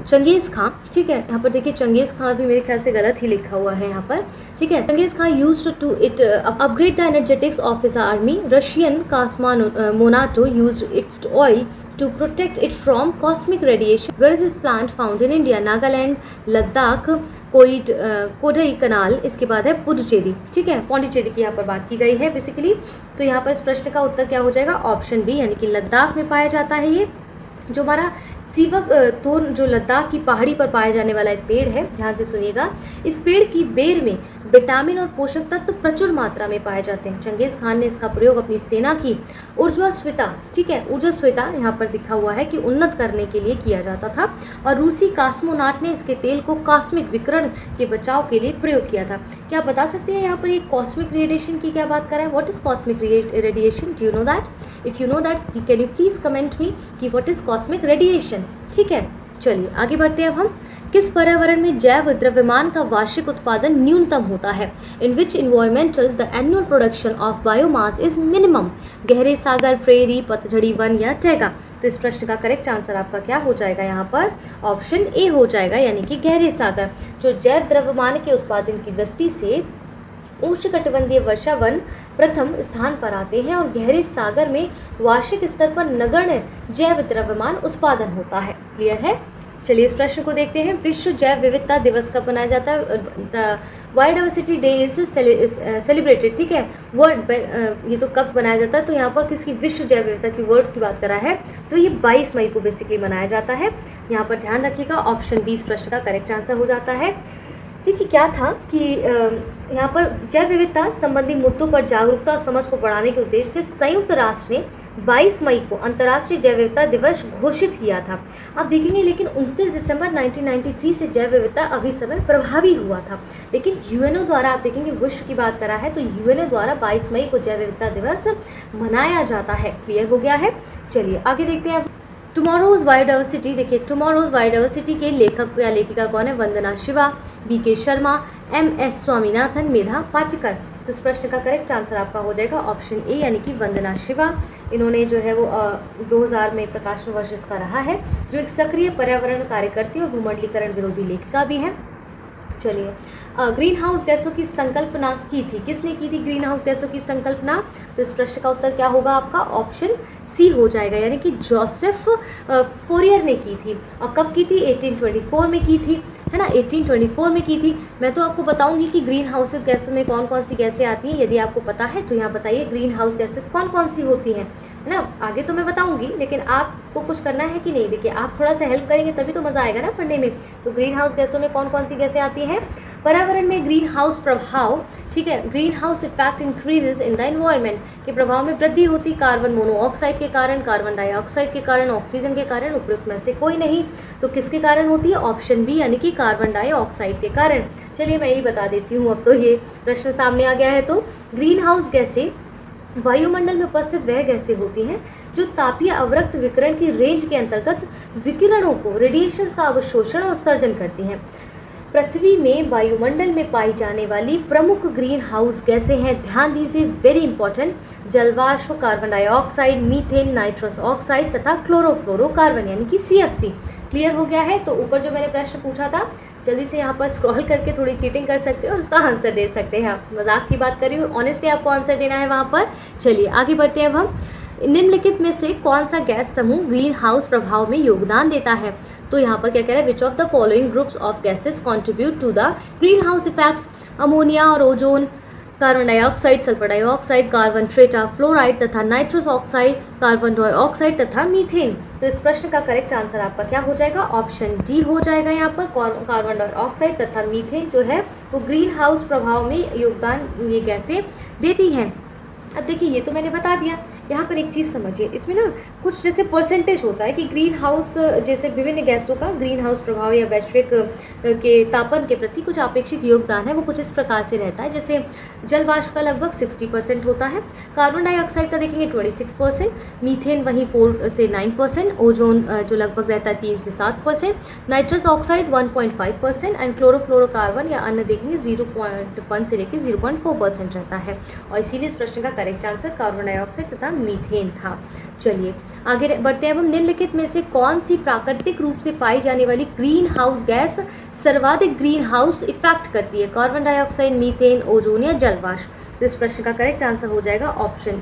चंगेज खां। ठीक है, यहाँ पर देखिए चंगेज खां भी मेरे ख्याल से गलत ही लिखा हुआ है यहाँ पर। ठीक है, Changez Khan used to it upgrade the energetics of his army. Russian cosmonaut used its oil to protect it from cosmic radiation. Where is this plant found in India? Nagaland, Ladakh, Kodaikanal, इसके बाद है पुडुचेरी। ठीक है, पौंडीचेरी की यहाँ पर बात की गई है बेसिकली। तो यहाँ पर इस प्रश्न का उत्तर क्या हो जाएगा, ऑप्शन बी यानी कि लद्दाख में पाया जाता है। ये जो हमारा सीवक थोर्न जो लद्दाख की पहाड़ी पर पाया जाने वाला एक पेड़ है, ध्यान से सुनिएगा। इस पेड़ की बेर में विटामिन और पोषक तत्व प्रचुर मात्रा में पाए जाते हैं। चंगेज खान ने इसका प्रयोग अपनी सेना की ऊर्ज्वस्विता, ठीक है, ऊर्ज्वस्विता यहाँ पर लिखा हुआ है कि उन्नत करने के लिए किया जाता था। और रूसी कॉस्मोनाट ने इसके तेल को कॉस्मिक विकिरण के बचाव के लिए प्रयोग किया था। क्या आप बता सकते हैं यहाँ पर ये कॉस्मिक रेडिएशन की क्या बात कर रहा है, what is cosmic radiation, do you know that? If you know that can you please comment me कि व्हाट इज कॉस्मिक रेडिएशन। ठीक है, चलिए आगे बढ़ते हैं। अब हम किस पर्यावरण में जैव द्रव्यमान का वार्षिक उत्पादन न्यूनतम होता है? In which environmental the annual production of biomass is minimum? गहरे सागर, प्रेरी, पतझड़ी वन या टैगा? तो इस प्रश्न का करेक्ट आंसर आपका क्या हो जाएगा यहाँ पर, ऑप्शन ए हो जाएगा यानी कि गहरे सागर, जो जैव द्रव्यमान के उत्पादन की दृष्टि से उष्णकटिबंधीय वर्षा वन प्रथम स्थान पर आते हैं और गहरे सागर में वार्षिक स्तर पर नगण्य जैव द्रव्यमान उत्पादन होता है। क्लियर है? चलिए इस प्रश्न को देखते हैं। विश्व जैव विविधता दिवस कब मनाया जाता है? बायोडायवर्सिटी डे इज सेलिब्रेटेड, ठीक है, वर्ल्ड, ये तो कब मनाया जाता है? तो यहाँ पर किसकी, विश्व जैव विविधता की वर्ड की बात करा है, तो ये 22 मई को बेसिकली मनाया जाता है। यहाँ पर ध्यान रखिएगा, ऑप्शन बी इस प्रश्न का करेक्ट आंसर हो जाता है। देखिए क्या था कि यहाँ पर जैव विविधता संबंधी मुद्दों पर जागरूकता और समझ को बढ़ाने के उद्देश्य से संयुक्त राष्ट्र ने 22 मई को अंतर्राष्ट्रीय जैव विविधता दिवस घोषित किया था। आप देखेंगे लेकिन 29 दिसंबर 1993 से जैव विविधता अभी समय प्रभावी हुआ था, लेकिन यूएनओ द्वारा, आप देखेंगे विश्व की बात करा है तो यूएनओ द्वारा 22 मई को जैव विविधता दिवस मनाया जाता है। क्लियर हो गया है? चलिए आगे देखते हैं। टुमारोज बायोडायवर्सिटी, देखिए टुमारोज बायोडायवर्सिटी के लेखक या लेखिका कौन है? वंदना शिवा, बीके शर्मा, एमएस स्वामीनाथन, मेधा पाटकर। तो इस प्रश्न का करेक्ट आंसर आपका हो जाएगा ऑप्शन ए यानी कि वंदना शिवा। इन्होंने जो है वो 2000 में प्रकाशन वर्ष इसका रहा है, जो एक सक्रिय पर्यावरण कार्यकर्ती और भूमंडलीकरण विरोधी लेखिका भी हैं। चलिए ग्रीन हाउस गैसों की संकल्पना की थी, किसने की थी ग्रीन हाउस गैसों की संकल्पना? तो इस प्रश्न का उत्तर क्या होगा आपका, ऑप्शन सी हो जाएगा यानी कि जोसेफ फोरियर ने की थी। और कब की थी? 1824 में की थी, है ना, 1824 में की थी। मैं तो आपको बताऊंगी कि ग्रीन हाउस गैसों में कौन कौन सी गैसें आती हैं, यदि आपको पता है तो यहाँ बताइए ग्रीन हाउस गैसेस कौन कौन सी होती हैं, है ना। आगे तो मैं बताऊंगी लेकिन आप आपको कुछ करना है कि नहीं, देखिए आप थोड़ा सा हेल्प करेंगे तभी तो मज़ा आएगा ना पढ़ने में। तो ग्रीन हाउस गैसों में कौन कौन सी गैसें आती हैं? पर्यावरण में ग्रीन हाउस प्रभाव, ठीक है, green house effect increases in the environment के प्रभाव में वृद्धि होती, कार्बन मोनोऑक्साइड के कारण, कार्बन डाइऑक्साइड के कारण, ऑक्सीजन के कारण, उपयुक्त में से कोई नहीं। तो किसके कारण होती है? ऑप्शन बी यानी कि कार्बन डाइऑक्साइड के कारण। चलिए मैं यही बता देती हूँ, अब तो ये प्रश्न सामने आ गया है। तो ग्रीन हाउस गैसें वायुमंडल में उपस्थित वह गैसें होती हैं जो तापीय अवरक्त विकिरण की रेंज के अंतर्गत विकिरणों को, रेडिएशंस का अवशोषण और उत्सर्जन करती हैं। पृथ्वी में वायुमंडल में पाई जाने वाली प्रमुख ग्रीन हाउस गैसें हैं, ध्यान दीजिए, वेरी इंपॉर्टेंट, जलवाष्प, carbon dioxide, methane, nitrous oxide तथा क्लोरोफ्लोरोकार्बन यानी कि CFC। क्लियर हो गया है? तो ऊपर जो मैंने प्रश्न पूछा था, जल्दी से यहाँ पर स्क्रॉल करके थोड़ी चीटिंग कर सकते हो और उसका आंसर दे सकते हैं आप। मजाक की बात कर रही हूँ, ऑनेस्टली आपको आंसर देना है वहाँ पर। चलिए आगे बढ़ते हैं। अब हम निम्नलिखित में से कौन सा गैस समूह ग्रीन हाउस प्रभाव में योगदान देता है? तो यहाँ पर क्या कह रहा है? Which of the following groups of gases contribute to the greenhouse effects? Ammonia और ozone, carbon dioxide, sulphur dioxide, carbon tetrafluoride तथा नाइट्रस ऑक्साइड, कार्बन डाइऑक्साइड तथा मीथेन। तो इस प्रश्न का करेक्ट आंसर आपका क्या हो जाएगा? ऑप्शन डी हो जाएगा। यहाँ पर कार्बन डाइऑक्साइड तथा मीथेन जो है वो ग्रीन हाउस प्रभाव में योगदान ये गैसें देती हैं। अब देखिए ये तो मैंने बता दिया। यहाँ पर एक चीज़ समझिए, इसमें ना कुछ जैसे परसेंटेज होता है कि ग्रीन हाउस, जैसे विभिन्न गैसों का ग्रीन हाउस प्रभाव या वैश्विक के तापन के प्रति कुछ अपेक्षित योगदान है, वो कुछ इस प्रकार से रहता है। जैसे जलवाष्प का लगभग 60% होता है, कार्बन डाइऑक्साइड का देखेंगे 26%, मीथेन वहीं 4 से 9%, ओजोन जो लगभग रहता है 3 से 7%, नाइट्रस ऑक्साइड 1.5% एंड क्लोरोफ्लोरोकार्बन या अन्य देखेंगे 0.1 से लेकर 0.4% रहता है। और इसीलिए इस प्रश्न का करेक्ट आंसर कार्बन डाइऑक्साइड तथा मीथेन था। चलिए आगे बढ़ते हैं। अब हम निम्नलिखित में से कौन सी प्राकृतिक रूप से पाई जाने वाली ग्रीन हाउस गैस सर्वाधिक ग्रीन हाउस इफेक्ट करती है? कार्बन डाइऑक्साइड, मीथेन, ओजोन या जलवाष्प? तो इस प्रश्न का करेक्ट आंसर हो जाएगा ऑप्शन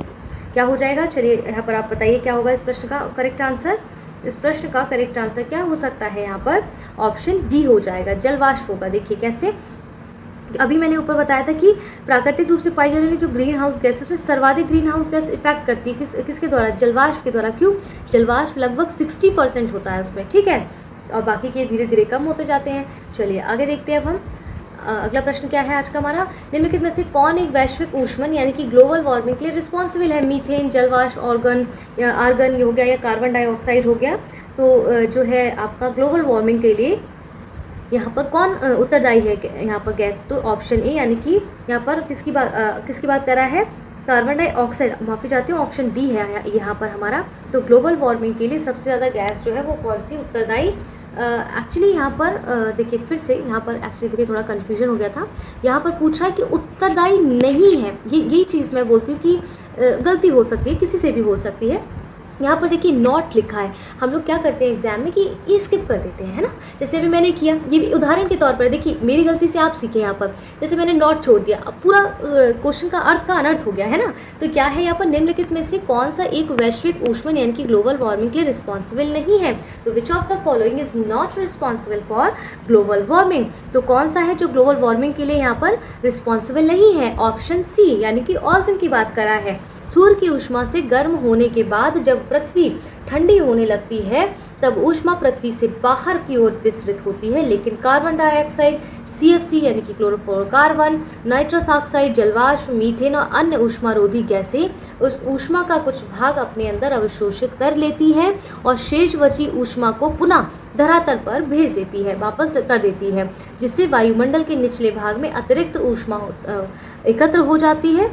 क्या हो जाएगा? चलिए यहाँ पर आप बताइए क्या होगा इस प्रश्न का करेक्ट आंसर। इस प्रश्न का करेक्ट आंसर क्या हो सकता है? यहाँ पर ऑप्शन डी हो जाएगा, जलवाष्प होगा। देखिए कैसे, अभी मैंने ऊपर बताया था कि प्राकृतिक रूप से पाई जाने वाली जो ग्रीन हाउस गैस है उसमें सर्वाधिक ग्रीन हाउस गैस इफेक्ट करती है किसके द्वारा? जलवाष्प के द्वारा। क्यों? जलवाष्प लगभग 60% होता है उसमें, ठीक है, और बाकी के धीरे धीरे कम होते जाते हैं। चलिए आगे देखते हैं। अब हम अगला प्रश्न क्या है आज का हमारा? निम्नलिखित में से कौन एक वैश्विक ऊष्मन यानी कि ग्लोबल वार्मिंग के लिए रिस्पॉन्सिबल है? मीथेन, जलवाष्प, ऑर्गन या आर्गन हो गया या कार्बन डाइऑक्साइड हो गया। तो जो है आपका ग्लोबल वार्मिंग के लिए यहाँ पर कौन उत्तरदायी है यहाँ पर गैस? तो ऑप्शन ए यानी कि यहाँ पर किसकी बात कर रहा है? कार्बन डाइऑक्साइड, माफ़ी चाहती हूँ, ऑप्शन डी है यहाँ पर हमारा। तो ग्लोबल वार्मिंग के लिए सबसे ज़्यादा गैस जो है वो कौन सी उत्तरदायी? एक्चुअली यहाँ पर देखिए फिर से यहाँ पर एक्चुअली देखिए थोड़ा कन्फ्यूजन हो गया था। यहाँ पर पूछा है कि उत्तरदायी नहीं है, यही चीज़ मैं बोलती हूँ कि गलती हो सकती है, किसी से भी हो सकती है। यहाँ पर देखिए नॉट लिखा है, हम लोग क्या करते हैं एग्जाम में कि ये स्किप कर देते हैं, है ना। जैसे अभी मैंने किया, ये भी उदाहरण के तौर पर देखिए, मेरी गलती से आप सीखे यहाँ पर, जैसे मैंने नॉट छोड़ दिया, अब पूरा क्वेश्चन का अर्थ का अनर्थ हो गया, है ना। तो क्या है यहाँ पर, निम्नलिखित में से कौन सा एक वैश्विक ऊष्मन यानी कि ग्लोबल वार्मिंग के लिए रिस्पॉन्सिबल नहीं है? तो which of the following is not responsible for global warming? तो कौन सा है जो ग्लोबल वार्मिंग के लिए यहाँ पर रिस्पॉन्सिबल नहीं है? ऑप्शन सी यानी कि ऑर्गन की बात करा है। सूर्य की ऊष्मा से गर्म होने के बाद जब पृथ्वी ठंडी होने लगती है तब ऊष्मा पृथ्वी से बाहर की ओर विसरित होती है, लेकिन कार्बन डाइऑक्साइड, CFC यानी कि क्लोरोफ्लोरोकार्बन, नाइट्रस ऑक्साइड, जलवाष्प, मीथेन और अन्य ऊष्मारोधी गैसें उस ऊष्मा का कुछ भाग अपने अंदर अवशोषित कर लेती हैं और शेष बची ऊष्मा को पुनः धरातल पर भेज देती है, वापस कर देती है, जिससे वायुमंडल के निचले भाग में अतिरिक्त ऊष्मा एकत्र हो जाती है।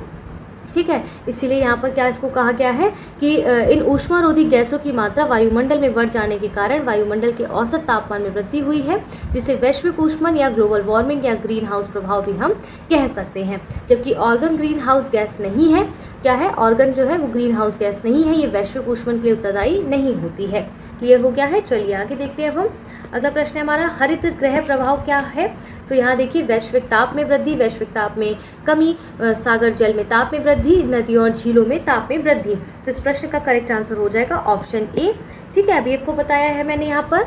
ठीक है, इसीलिए यहाँ पर क्या इसको कहा गया है कि इन ऊष्मारोधी गैसों की मात्रा वायुमंडल में बढ़ जाने के कारण वायुमंडल के औसत तापमान में वृद्धि हुई है, जिसे वैश्विक ऊष्मन या ग्लोबल वार्मिंग या ग्रीन हाउस प्रभाव भी हम कह सकते हैं। जबकि ऑर्गन ग्रीन हाउस गैस नहीं है। क्या है, ऑर्गन जो है वो ग्रीन हाउस गैस नहीं है, ये वैश्विक ऊष्मन के लिए उत्तरदायी नहीं होती है। क्लियर हो गया है। चलिए आगे देखते हैं अब हम। अगला प्रश्न है हमारा, हरित गृह प्रभाव क्या है? तो यहाँ देखिए, वैश्विक ताप में वृद्धि, वैश्विक ताप में कमी, सागर जल में ताप में वृद्धि, नदियों और झीलों में ताप में वृद्धि। तो इस प्रश्न का करेक्ट आंसर हो जाएगा ऑप्शन ए। ठीक है, अभी आपको बताया है मैंने यहाँ पर।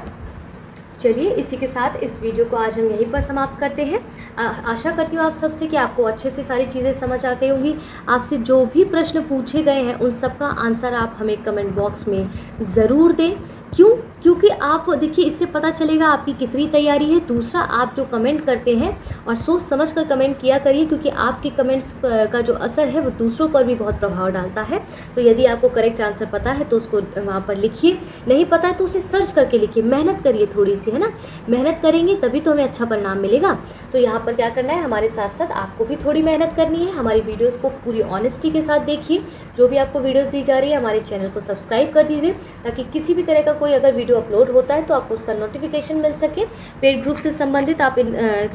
चलिए इसी के साथ इस वीडियो को आज हम यहीं पर समाप्त करते हैं। आशा करती हूँ आप सबसे कि आपको अच्छे से सारी चीज़ें समझ आ गई होंगी। आपसे जो भी प्रश्न पूछे गए हैं उन सब का आंसर आप हमें कमेंट बॉक्स में ज़रूर दें। क्यों? क्योंकि आप देखिए इससे पता चलेगा आपकी कितनी तैयारी है। दूसरा, आप जो कमेंट करते हैं और सोच समझ कर कमेंट किया करिए, क्योंकि आपके कमेंट्स का जो असर है वो दूसरों पर भी बहुत प्रभाव डालता है। तो यदि आपको करेक्ट आंसर पता है तो उसको वहाँ पर लिखिए, नहीं पता है तो उसे सर्च करके लिखिए। मेहनत करिए थोड़ी सी, है ना। मेहनत करेंगे तभी तो हमें अच्छा परिणाम मिलेगा। तो यहाँ पर क्या करना है, हमारे साथ साथ आपको भी थोड़ी मेहनत करनी है। हमारी वीडियोज़ को पूरी ऑनेस्टी के साथ देखिए। जो भी आपको वीडियोज़ दी जा रही है हमारे चैनल को सब्सक्राइब कर दीजिए, ताकि किसी भी तरह का कोई अगर वीडियो अपलोड होता है तो आपको उसका नोटिफिकेशन मिल सके। पेड ग्रुप से संबंधित आप इन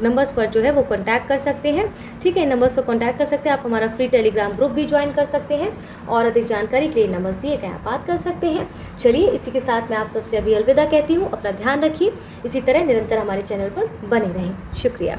नंबर्स पर जो है वो कांटेक्ट कर सकते हैं। ठीक है, नंबर्स पर कांटेक्ट कर सकते हैं। आप हमारा फ्री टेलीग्राम ग्रुप भी ज्वाइन कर सकते हैं और अधिक जानकारी के लिए नंबर्स दिए गए आप बात कर सकते हैं। चलिए इसी के साथ मैं आप सबसे अभी अलविदा कहती हूँ। अपना ध्यान रखिए, इसी तरह निरंतर हमारे चैनल पर बने रहें। शुक्रिया।